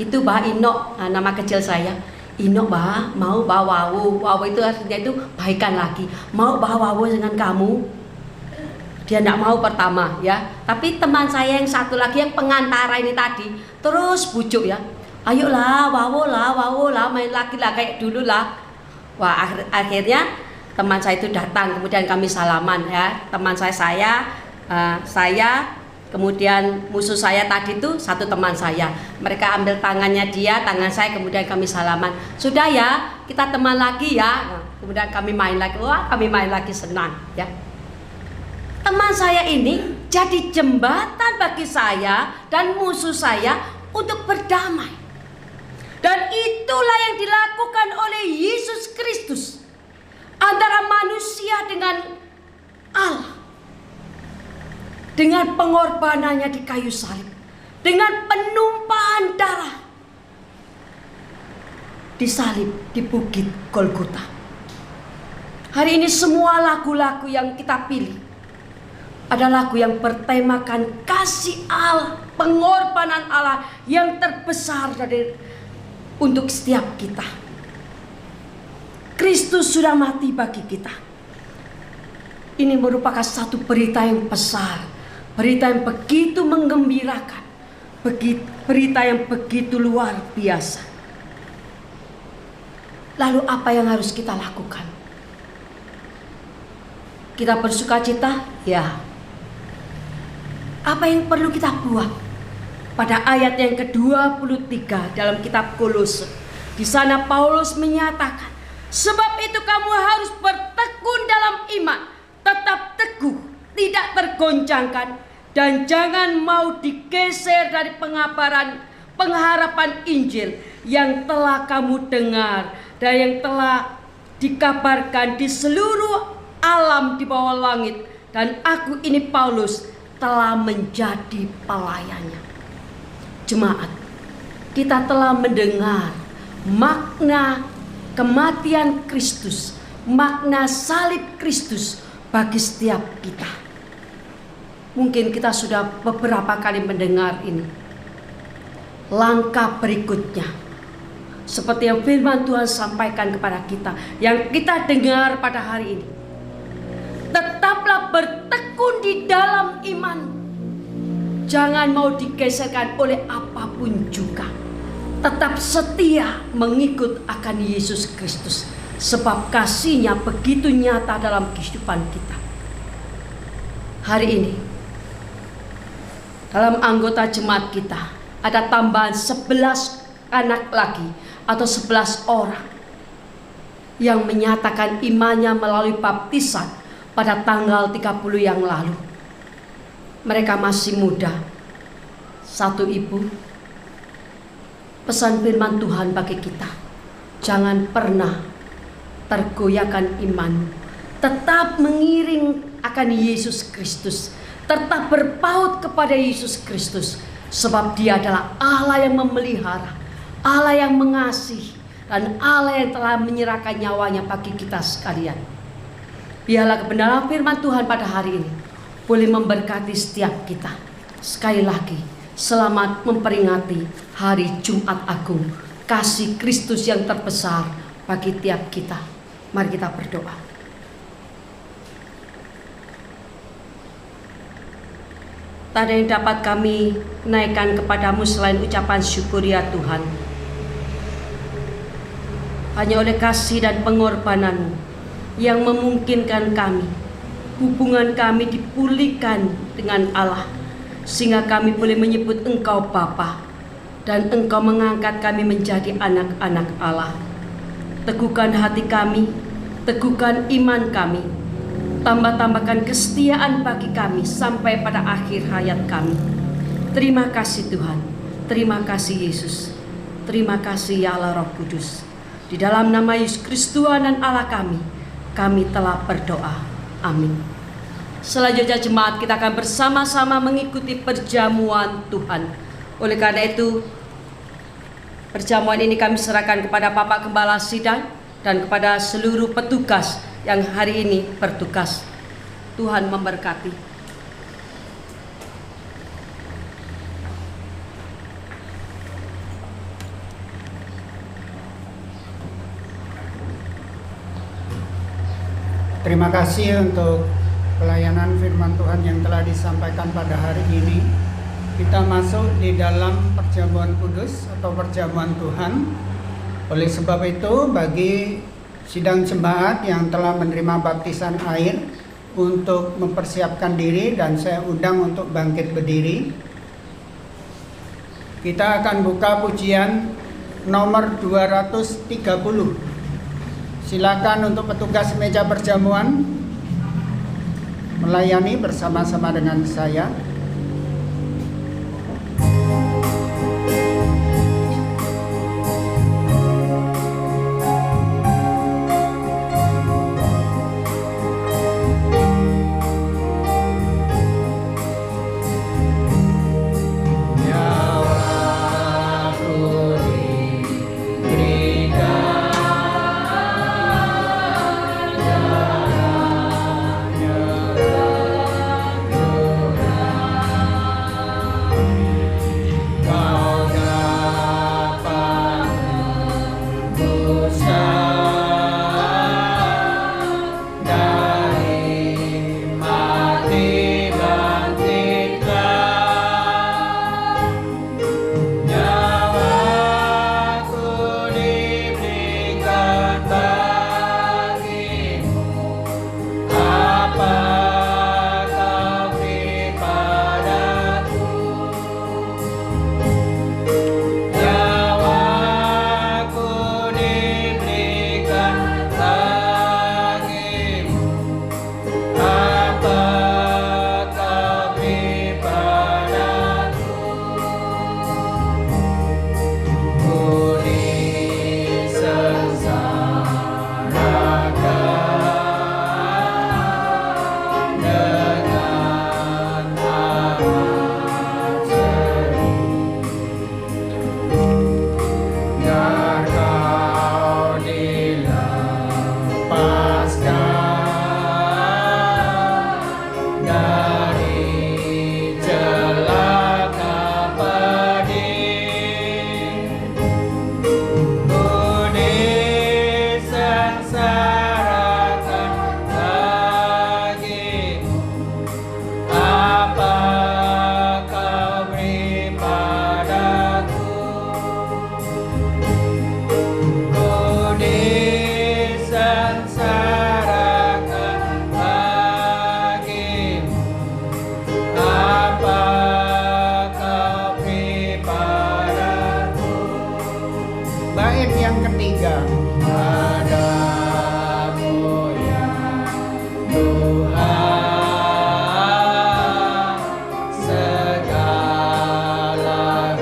Itu Ino, nama kecil saya. Ino mau wawu itu artinya itu baikan lagi. Mau wawu dengan kamu. Dia tidak mau pertama ya. Tapi teman saya yang satu lagi yang pengantara ini tadi terus bujuk ya. Ayolah wawu lah main lagi lah kayak dulu lah. Wah, akhirnya teman saya itu datang, kemudian kami salaman ya. Teman saya, kemudian musuh saya tadi itu satu teman saya. Mereka ambil tangannya dia, tangan saya, kemudian kami salaman. Sudah ya, kita teman lagi ya. Nah, kemudian kami main lagi. Wah, kami main lagi senang ya. Teman saya ini jadi jembatan bagi saya dan musuh saya untuk berdamai. Dan itulah yang dilakukan oleh Yesus Kristus antara dengan pengorbanannya di kayu salib, dengan penumpahan darah disalib di bukit Golgota. Hari ini semua lagu-lagu yang kita pilih adalah lagu yang bertemakan kasih Allah, pengorbanan Allah yang terbesar untuk setiap kita. Kristus sudah mati bagi kita. Ini merupakan satu berita yang besar, berita yang begitu menggembirakan, berita yang begitu luar biasa. Lalu apa yang harus kita lakukan? Kita bersukacita? Ya. Apa yang perlu kita buat? Pada ayat yang ke-23 dalam kitab Kolose, di sana Paulus menyatakan, sebab itu kamu harus bertekun dalam iman, tetap teguh, tidak tergoncangkan, dan jangan mau digeser dari pengharapan Injil yang telah kamu dengar dan yang telah dikabarkan di seluruh alam di bawah langit, dan aku ini Paulus telah menjadi pelayannya. Jemaat, kita telah mendengar makna kematian Kristus, makna salib Kristus bagi setiap kita. Mungkin kita sudah beberapa kali mendengar ini. Langkah berikutnya, seperti yang firman Tuhan sampaikan kepada kita, yang kita dengar pada hari ini, tetaplah bertekun di dalam iman. Jangan mau digeserkan oleh apapun juga. Tetap setia mengikut akan Yesus Kristus, sebab kasih-Nya begitu nyata dalam kehidupan kita. Hari ini dalam anggota jemaat kita ada tambahan 11 anak lagi atau 11 orang yang menyatakan imannya melalui baptisan pada tanggal 30 yang lalu. Mereka masih muda. Satu ibu, pesan firman Tuhan bagi kita, jangan pernah tergoyahkan iman. Tetap mengiring akan Yesus Kristus, tetap berpaut kepada Yesus Kristus, sebab Dia adalah Allah yang memelihara, Allah yang mengasihi, dan Allah yang telah menyerahkan nyawanya bagi kita sekalian. Biarlah kebenaran firman Tuhan pada hari ini boleh memberkati setiap kita. Sekali lagi, selamat memperingati hari Jumat Agung, kasih Kristus yang terbesar bagi tiap kita. Mari kita berdoa. Tak ada yang dapat kami naikkan kepadamu selain ucapan syukur ya Tuhan. Hanya oleh kasih dan pengorbanan-Mu yang memungkinkan kami, hubungan kami dipulihkan dengan Allah, sehingga kami boleh menyebut Engkau Bapa, dan Engkau mengangkat kami menjadi anak-anak Allah. Teguhkan hati kami, teguhkan iman kami, tambah-tambahkan kesetiaan bagi kami sampai pada akhir hayat kami. Terima kasih Tuhan, terima kasih Yesus, terima kasih ya Allah Roh Kudus. Di dalam nama Yesus Kristus Tuhan dan Allah kami telah berdoa. Amin. Selanjutnya jemaat kita akan bersama-sama mengikuti perjamuan Tuhan. Oleh karena itu, perjamuan ini kami serahkan kepada Bapak Gembala Sidang dan kepada seluruh petugas yang hari ini bertugas. Tuhan memberkati. Terima kasih untuk pelayanan firman Tuhan yang telah disampaikan pada hari ini. Kita masuk di dalam perjamuan kudus atau perjamuan Tuhan. Oleh sebab itu, bagi sidang jemaat yang telah menerima baptisan air untuk mempersiapkan diri, dan saya undang untuk bangkit berdiri. Kita akan buka pujian nomor 230. Silakan untuk petugas meja perjamuan melayani bersama-sama dengan saya. padamu ya Tuhan, segala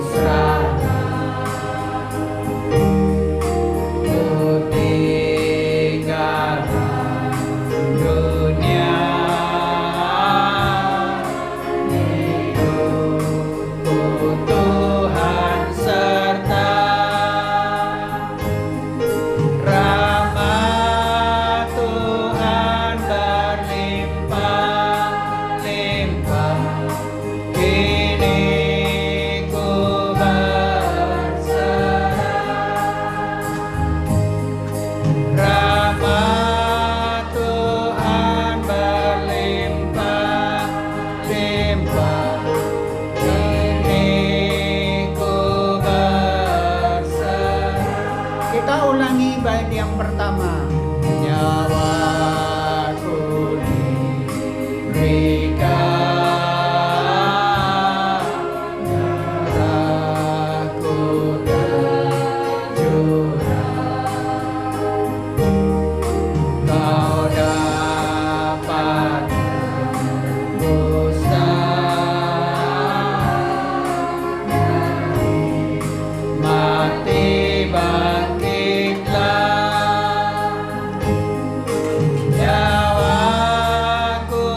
serahkan, ku tinggalkan dunia, hidupku Tuhan serta rahmat Tuhan berlimpah-limpah, kini ku berserah. Rahmat Tuhan berlimpah-limpah, kini ku berserah. Kita ulangi bait yang pertama. Nyawaku diberikan, darahku tercurah, kau dapat dari mati bangkitlah. Nyawaku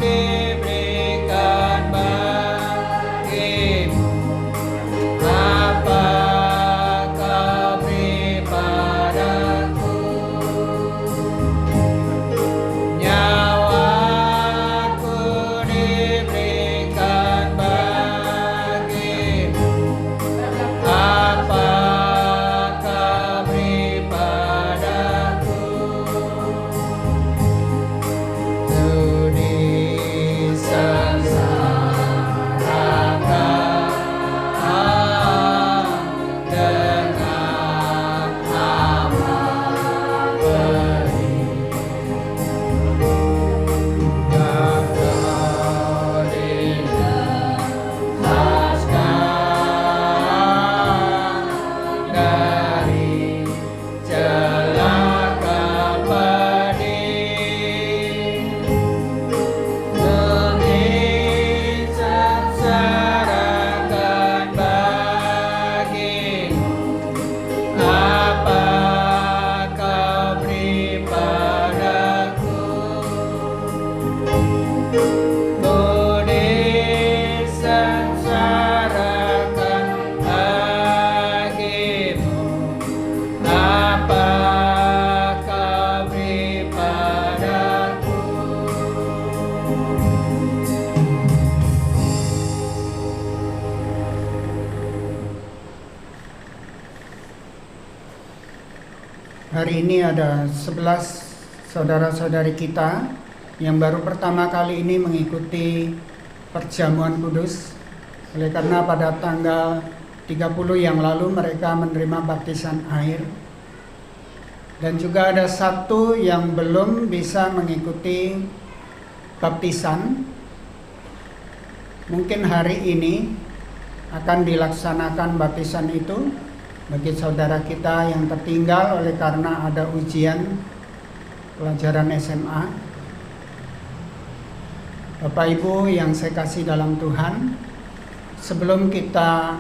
diberikan bagimu, apa kau beri padaku? Nyawaku diberikan bagimu, apa kau beri padaku? Sudi sengsarakan dengan amal pedih, dan kau dilepaskan dari celaka pedih. Sengsarakan bagimu, apa kau beri padaku? Budi sengsarakan bagimu, apa kau beri padaku? Hari ini ada 11 saudara-saudari kita yang baru pertama kali ini mengikuti perjamuan kudus. Oleh karena pada tanggal 30 yang lalu mereka menerima baptisan air. Dan juga ada satu yang belum bisa mengikuti baptisan. Mungkin hari ini akan dilaksanakan baptisan itu bagi saudara kita yang tertinggal oleh karena ada ujian pelajaran SMA. Bapak Ibu yang saya kasih dalam Tuhan, sebelum kita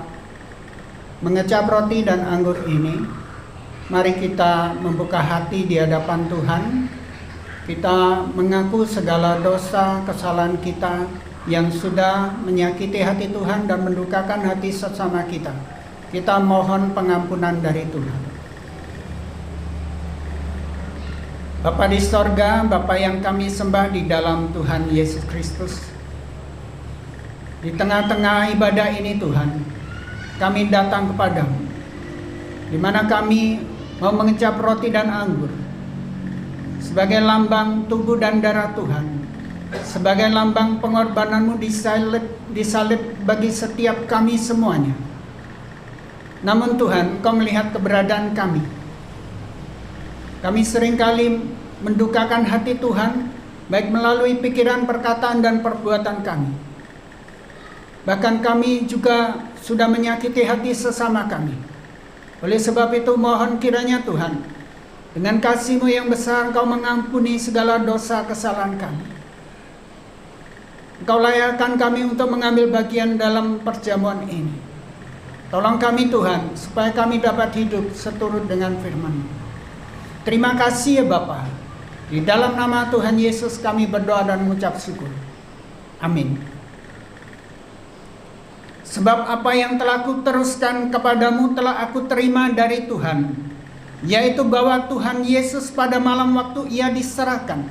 mengecap roti dan anggur ini, mari kita membuka hati di hadapan Tuhan. Kita mengaku segala dosa kesalahan kita yang sudah menyakiti hati Tuhan dan mendukakan hati sesama kita. Kita mohon pengampunan dari Tuhan. Bapa di sorga, Bapa yang kami sembah di dalam Tuhan Yesus Kristus, di tengah-tengah ibadah ini Tuhan, kami datang kepadamu, di mana kami mau mengecap roti dan anggur sebagai lambang tubuh dan darah Tuhan, sebagai lambang pengorbananmu disalib bagi setiap kami semuanya. Namun Tuhan, Kau melihat keberadaan kami. Kami seringkali mendukakan hati Tuhan, baik melalui pikiran, perkataan, dan perbuatan kami. Bahkan kami juga sudah menyakiti hati sesama kami. Oleh sebab itu mohon kiranya Tuhan, dengan kasih-Mu yang besar Engkau mengampuni segala dosa kesalahan kami. Engkau layakkan kami untuk mengambil bagian dalam perjamuan ini. Tolong kami Tuhan, supaya kami dapat hidup seturut dengan firman-Mu. Terima kasih ya Bapa. Di dalam nama Tuhan Yesus kami berdoa dan mengucap syukur. Amin. Sebab apa yang telah aku teruskan kepadamu telah aku terima dari Tuhan, yaitu bahwa Tuhan Yesus pada malam waktu ia diserahkan,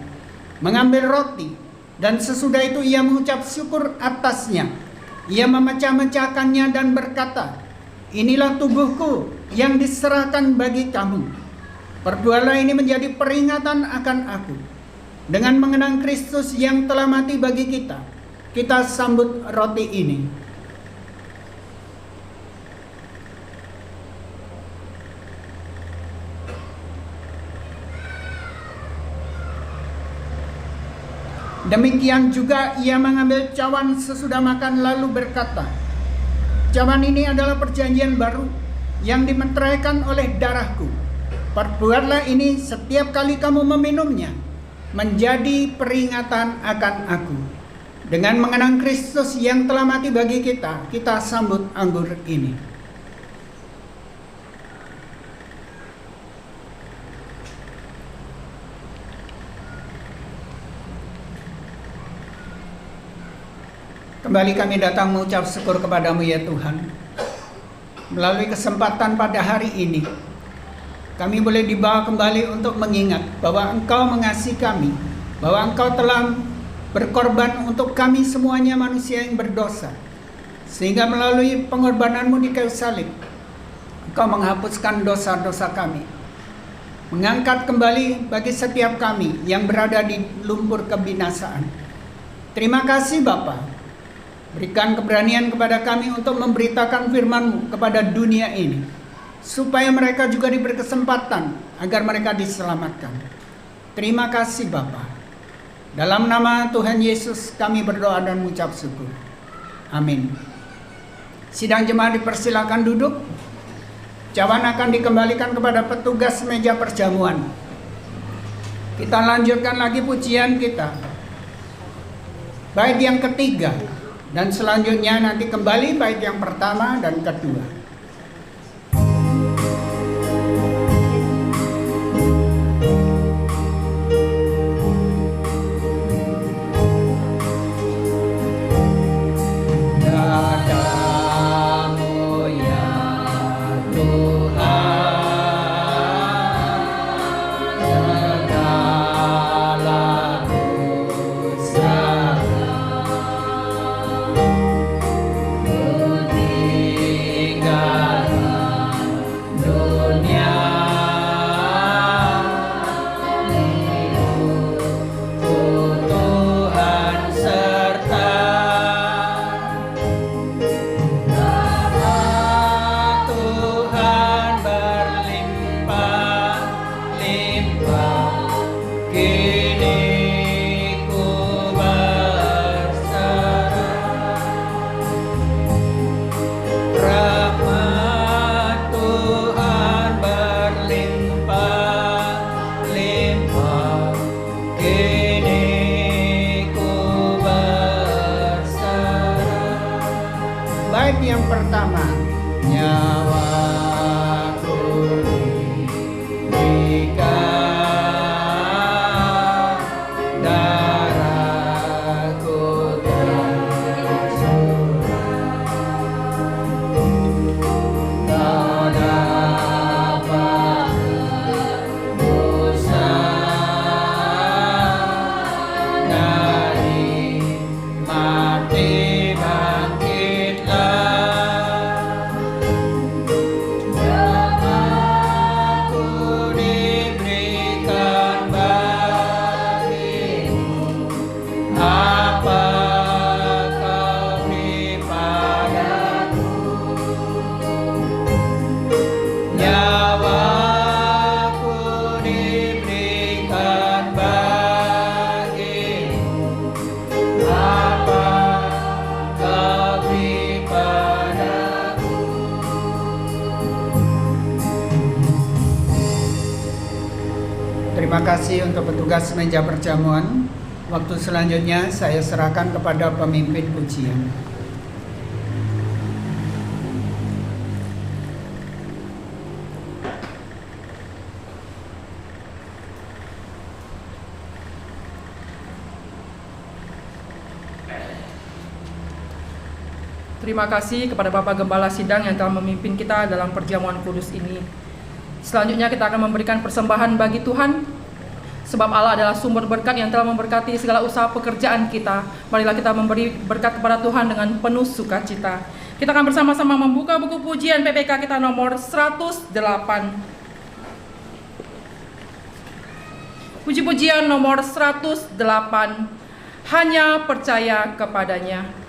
mengambil roti, dan sesudah itu ia mengucap syukur atasnya. Ia memecah-mecahkannya dan berkata, "Inilah tubuhku yang diserahkan bagi kamu. Perbuatlah ini menjadi peringatan akan aku." Dengan mengenang Kristus yang telah mati bagi kita, kita sambut roti ini. Demikian juga ia mengambil cawan sesudah makan lalu berkata, "Cawan ini adalah perjanjian baru yang dimeteraikan oleh darahku. Perbuatlah ini setiap kali kamu meminumnya, menjadi peringatan akan aku." Dengan mengenang Kristus yang telah mati bagi kita, kita sambut anggur ini. Kembali kami datang mengucap syukur kepadamu ya Tuhan. Melalui kesempatan pada hari ini, kami boleh dibawa kembali untuk mengingat bahwa Engkau mengasihi kami, bahwa Engkau telah berkorban untuk kami semuanya manusia yang berdosa, sehingga melalui pengorbananmu di kayu salib, Engkau menghapuskan dosa-dosa kami, mengangkat kembali bagi setiap kami yang berada di lumpur kebinasaan. Terima kasih Bapa. Berikan keberanian kepada kami untuk memberitakan firman-Mu kepada dunia ini, supaya mereka juga diberi kesempatan agar mereka diselamatkan. Terima kasih Bapa. Dalam nama Tuhan Yesus kami berdoa dan mengucap syukur. Amin. Sidang jemaat dipersilakan duduk. Cawan akan dikembalikan kepada petugas meja perjamuan. Kita lanjutkan lagi pujian kita, bait yang ketiga. Dan selanjutnya nanti kembali bait yang pertama dan kedua. Padamu ya Tuhan, segala usaha tinggal Terima kasih untuk petugas meja perjamuan. Waktu selanjutnya saya serahkan kepada pemimpin pujian. Terima kasih kepada Bapak Gembala Sidang yang telah memimpin kita dalam perjamuan kudus ini. Selanjutnya kita akan memberikan persembahan bagi Tuhan. Sebab Allah adalah sumber berkat yang telah memberkati segala usaha pekerjaan kita. Marilah kita memberi berkat kepada Tuhan dengan penuh sukacita. Kita akan bersama-sama membuka buku pujian PPK kita nomor 108. Puji-pujian nomor 108. Hanya percaya kepadanya.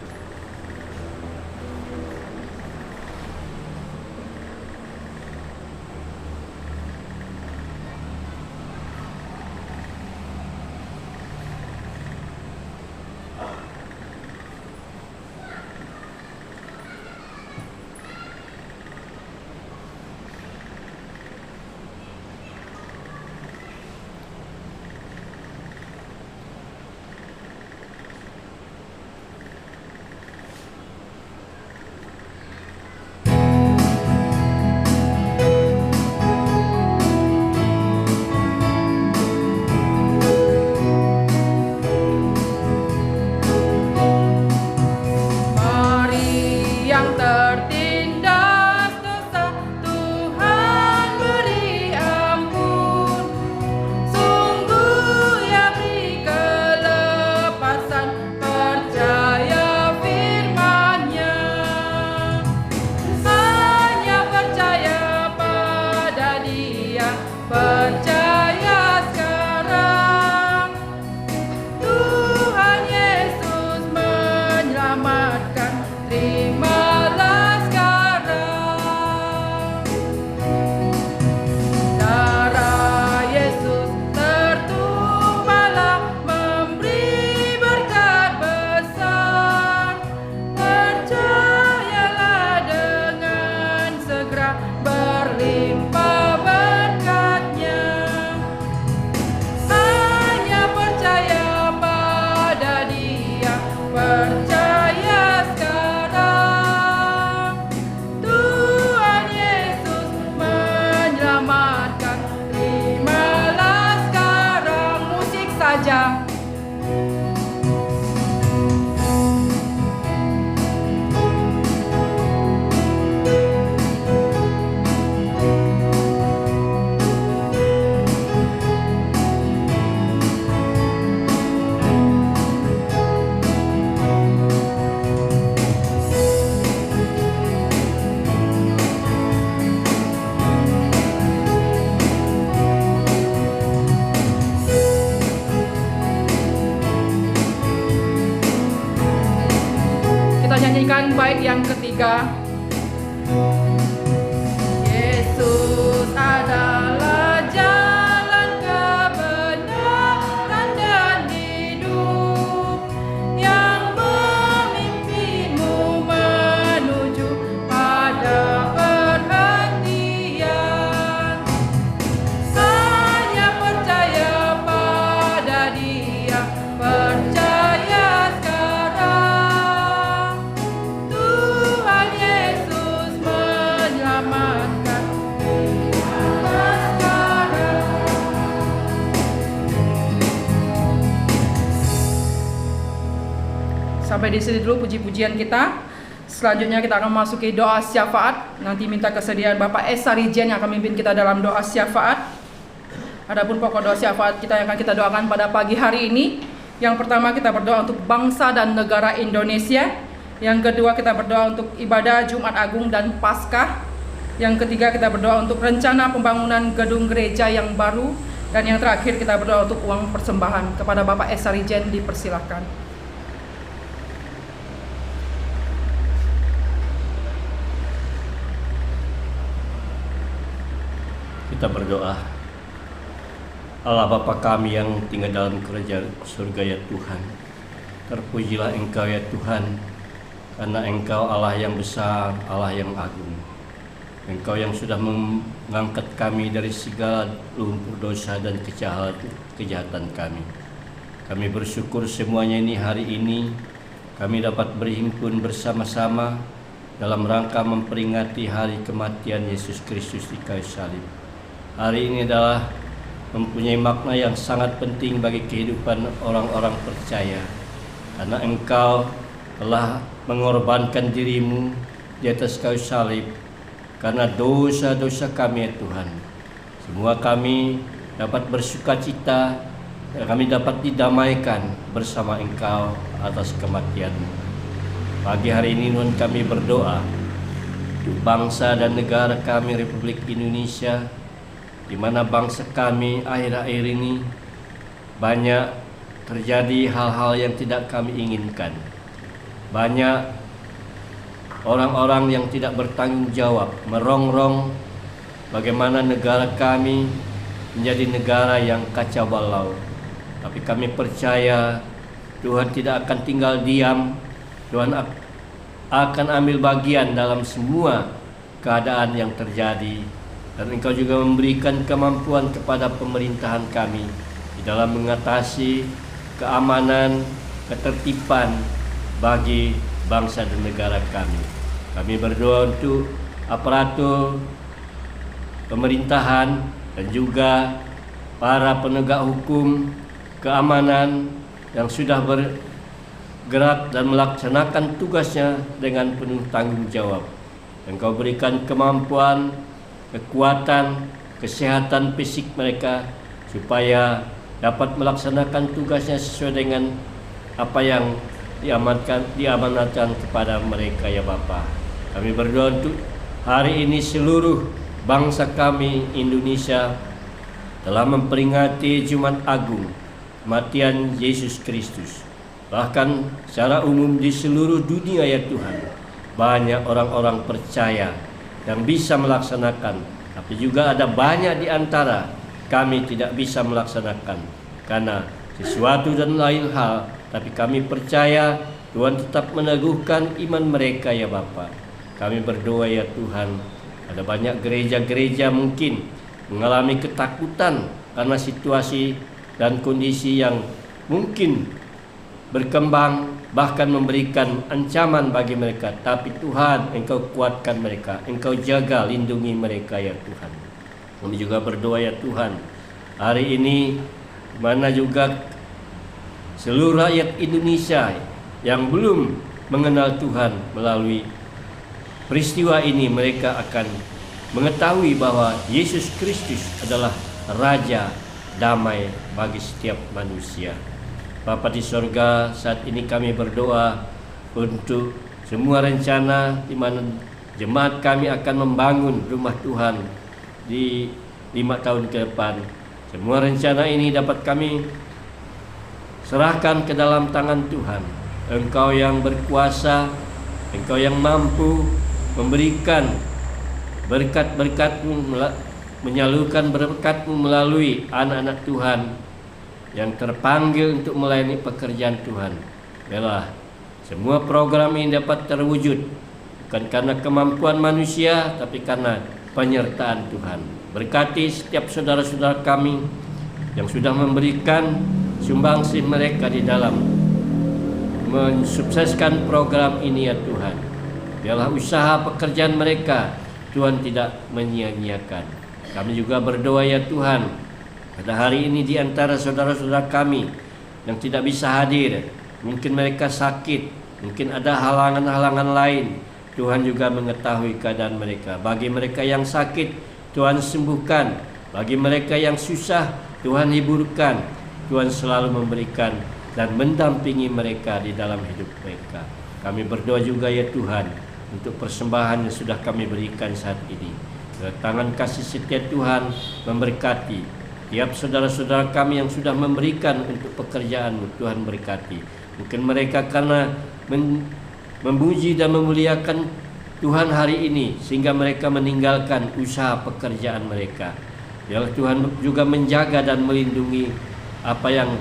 Nyanyikan bait yang ketiga. Yesus adalah jalan kebenaran dan hidup yang memimpinmu menuju pada perhentian. Hanya percaya pada Dia, percaya sekarang. Tuhan Yesus menyelamatkan kita sekarang. Sampai di sini dulu puji-pujian kita. Selanjutnya kita akan memasuki doa syafaat. Nanti minta kesediaan Bapak Esa Rijen yang akan memimpin kita dalam doa syafaat. Adapun pokok doa syafaat kita yang akan kita doakan pada pagi hari ini. Yang pertama kita berdoa untuk bangsa dan negara Indonesia. Yang kedua kita berdoa untuk ibadah Jumat Agung dan Paskah. Yang ketiga kita berdoa untuk rencana pembangunan gedung gereja yang baru. Dan yang terakhir kita berdoa untuk uang persembahan. Kepada Bapak Esa Rijen dipersilahkan. Kita berdoa. Allah Bapa kami yang tinggal dalam kerajaan surga ya Tuhan, terpujilah Engkau ya Tuhan, karena Engkau Allah yang besar, Allah yang agung. Engkau yang sudah mengangkat kami dari segala lumpur dosa dan kejahatan kami. Kami bersyukur semuanya ini hari ini kami dapat berhimpun bersama-sama dalam rangka memperingati hari kematian Yesus Kristus di kayu salib. Hari ini adalah mempunyai makna yang sangat penting bagi kehidupan orang-orang percaya, karena Engkau telah mengorbankan dirimu di atas kayu salib karena dosa-dosa kami ya Tuhan. Semua kami dapat bersukacita dan kami dapat didamaikan bersama Engkau atas kematian-Mu. Pagi hari ini Tuhan kami berdoa untuk bangsa dan negara kami Republik Indonesia, di mana bangsa kami akhir-akhir ini banyak terjadi hal-hal yang tidak kami inginkan. Banyak orang-orang yang tidak bertanggung jawab merongrong bagaimana negara kami menjadi negara yang kacau balau. Tapi kami percaya Tuhan tidak akan tinggal diam. Tuhan akan ambil bagian dalam semua keadaan yang terjadi, dan Engkau juga memberikan kemampuan kepada pemerintahan kami di dalam mengatasi keamanan, ketertiban bagi bangsa dan negara kami. Kami berdoa untuk aparatur pemerintahan dan juga para penegak hukum, keamanan yang sudah bergerak dan melaksanakan tugasnya dengan penuh tanggung jawab. Engkau berikan kemampuan, kekuatan, kesehatan fisik mereka supaya dapat melaksanakan tugasnya sesuai dengan apa yang diamanatkan kepada mereka ya Bapa. Kami berdoa untuk hari ini seluruh bangsa kami Indonesia telah memperingati Jumat Agung kematian Yesus Kristus. Bahkan secara umum di seluruh dunia ya Tuhan, banyak orang-orang percaya yang bisa melaksanakan, tapi juga ada banyak di antara kami tidak bisa melaksanakan karena sesuatu dan lain hal. Tapi kami percaya Tuhan tetap meneguhkan iman mereka ya Bapa. Kami berdoa ya Tuhan, ada banyak gereja-gereja mungkin mengalami ketakutan karena situasi dan kondisi yang mungkin berkembang, bahkan memberikan ancaman bagi mereka. Tapi Tuhan, Engkau kuatkan mereka, Engkau jaga, lindungi mereka ya Tuhan. Kami juga berdoa ya Tuhan, hari ini mana juga seluruh rakyat Indonesia yang belum mengenal Tuhan, melalui peristiwa ini mereka akan mengetahui bahwa Yesus Kristus adalah Raja damai bagi setiap manusia. Bapa di sorga, saat ini kami berdoa untuk semua rencana di mana jemaat kami akan membangun rumah Tuhan di 5 tahun ke depan. Semua rencana ini dapat kami serahkan ke dalam tangan Tuhan. Engkau yang berkuasa, Engkau yang mampu memberikan berkat-berkat-Mu, menyalurkan berkat-Mu melalui anak-anak Tuhan yang terpanggil untuk melayani pekerjaan Tuhan. Biarlah semua program ini dapat terwujud, bukan karena kemampuan manusia, tapi karena penyertaan Tuhan. Berkati setiap saudara-saudara kami yang sudah memberikan sumbangsih mereka di dalam mensukseskan program ini ya Tuhan. Biarlah usaha pekerjaan mereka Tuhan tidak menyia-nyiakan. Kami juga berdoa ya Tuhan, pada hari ini di antara saudara-saudara kami yang tidak bisa hadir, mungkin mereka sakit, mungkin ada halangan-halangan lain. Tuhan juga mengetahui keadaan mereka. Bagi mereka yang sakit, Tuhan sembuhkan. Bagi mereka yang susah, Tuhan hiburkan. Tuhan selalu memberikan dan mendampingi mereka di dalam hidup mereka. Kami berdoa juga ya Tuhan untuk persembahan yang sudah kami berikan saat ini. Tangan kasih setia Tuhan memberkati tiap saudara-saudara kami yang sudah memberikan untuk pekerjaan-Mu. Tuhan berkati. Mungkin mereka karena memuji dan memuliakan Tuhan hari ini sehingga mereka meninggalkan usaha pekerjaan mereka. Biarlah Tuhan juga menjaga dan melindungi apa yang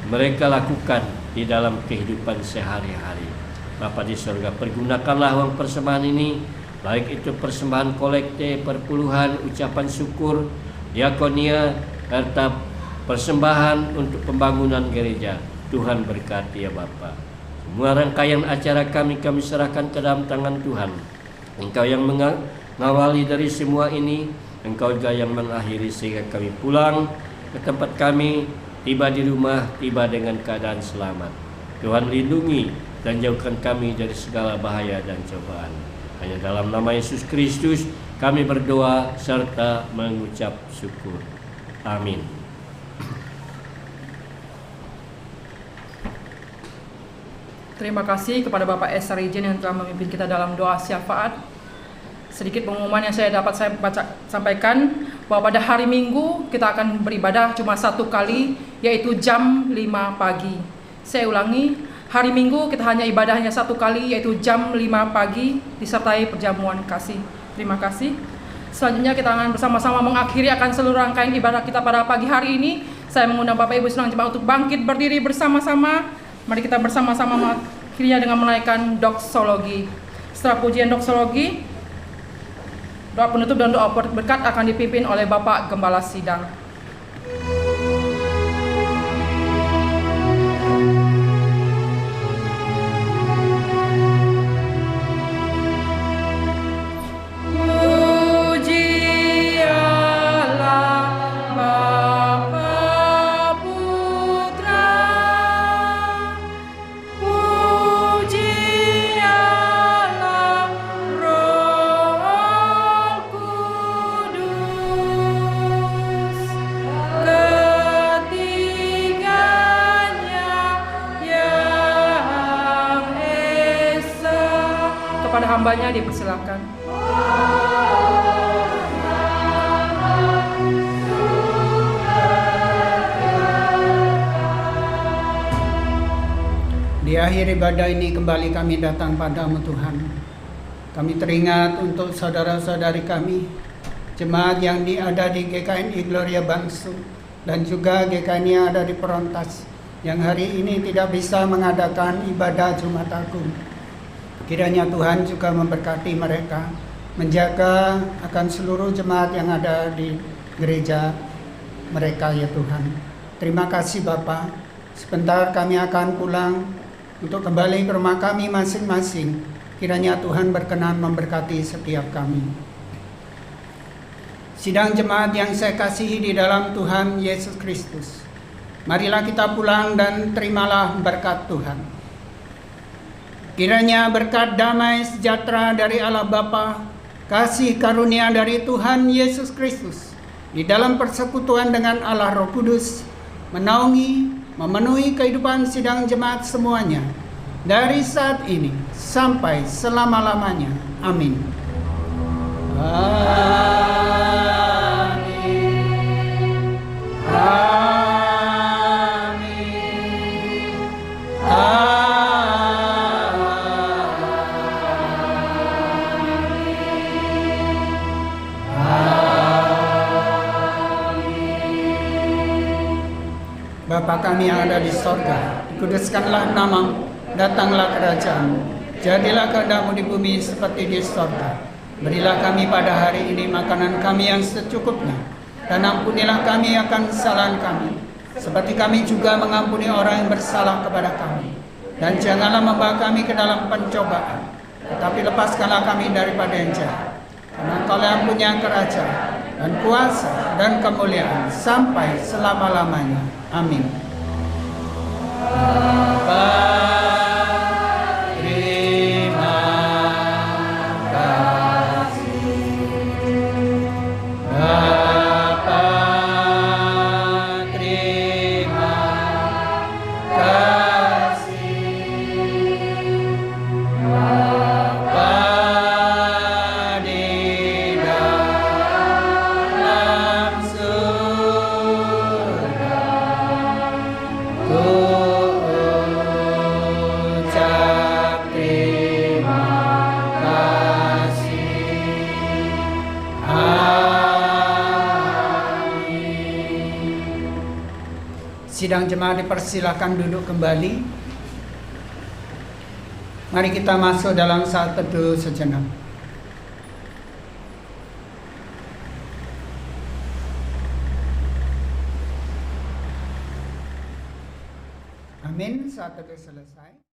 mereka lakukan di dalam kehidupan sehari-hari. Bapa di surga, pergunakanlah uang persembahan ini baik itu persembahan kolekte, perpuluhan, ucapan syukur, diakonia, serta persembahan untuk pembangunan gereja. Tuhan berkati ya Bapa. Semua rangkaian acara kami serahkan ke dalam tangan Tuhan. Engkau yang mengawali dari semua ini, Engkau juga yang mengakhiri sehingga kami pulang ke tempat kami, tiba di rumah, tiba dengan keadaan selamat. Tuhan lindungi dan jauhkan kami dari segala bahaya dan cobaan. Hanya dalam nama Yesus Kristus kami berdoa serta mengucap syukur. Amin. Terima kasih kepada Bapak Esa Rijen yang telah memimpin kita dalam doa syafaat. Sedikit pengumuman yang saya sampaikan bahwa pada hari Minggu kita akan beribadah cuma 1 kali, yaitu jam 5 pagi. Saya ulangi, hari Minggu kita hanya ibadahnya 1 kali, yaitu jam 5 pagi disertai perjamuan kasih. Terima kasih. Selanjutnya kita akan bersama-sama mengakhiri akan seluruh rangkaian ibadah kita pada pagi hari ini. Saya mengundang Bapak Ibu Sidang Jemaat untuk bangkit berdiri bersama-sama. Mari kita bersama-sama mengakhirinya dengan menaikkan doksologi. Setelah pujian doksologi, doa penutup dan doa berkat akan dipimpin oleh Bapak Gembala Sidang. Hambanya dipersilakan. Di akhir ibadah ini kembali kami datang padamu Tuhan. Kami teringat untuk saudara-saudari kami, jemaat yang ada di GKNI Gloria Bangsu dan juga GKNI yang ada di Perontas, yang hari ini tidak bisa mengadakan ibadah Jumat Agung. Kiranya Tuhan juga memberkati mereka, menjaga akan seluruh jemaat yang ada di gereja mereka ya Tuhan. Terima kasih Bapa. Sebentar kami akan pulang untuk kembali ke rumah kami masing-masing. Kiranya Tuhan berkenan memberkati setiap kami. Sidang jemaat yang saya kasihi di dalam Tuhan Yesus Kristus, marilah kita pulang dan terimalah berkat Tuhan. Kiranya berkat damai sejahtera dari Allah Bapa, kasih karunia dari Tuhan Yesus Kristus, di dalam persekutuan dengan Allah Roh Kudus, memenuhi kehidupan sidang jemaat semuanya, dari saat ini sampai selama-lamanya. Amin. Amin. Amin. Bapa kami yang ada di sorga, dikuduskanlah namamu, datanglah kerajaan-mu, jadilah kehendak-mu di bumi seperti di sorga. Berilah kami pada hari ini makanan kami yang secukupnya, dan ampunilah kami akan kesalahan kami, seperti kami juga mengampuni orang yang bersalah kepada kami. Dan janganlah membawa kami ke dalam pencobaan, tetapi lepaskanlah kami daripada yang jahat. Karena Engkau yang punya kerajaan dan kuasa dan kemuliaan sampai selama-lamanya. Amin. Bapa, terima kasih. Bapa, terima kasih. Bapa di dalam surga, ucap terima kasih. Amin. Sidang jemaat dipersilakan duduk kembali. Mari kita masuk dalam saat teduh sejenak. Amin. Saat itu selesai.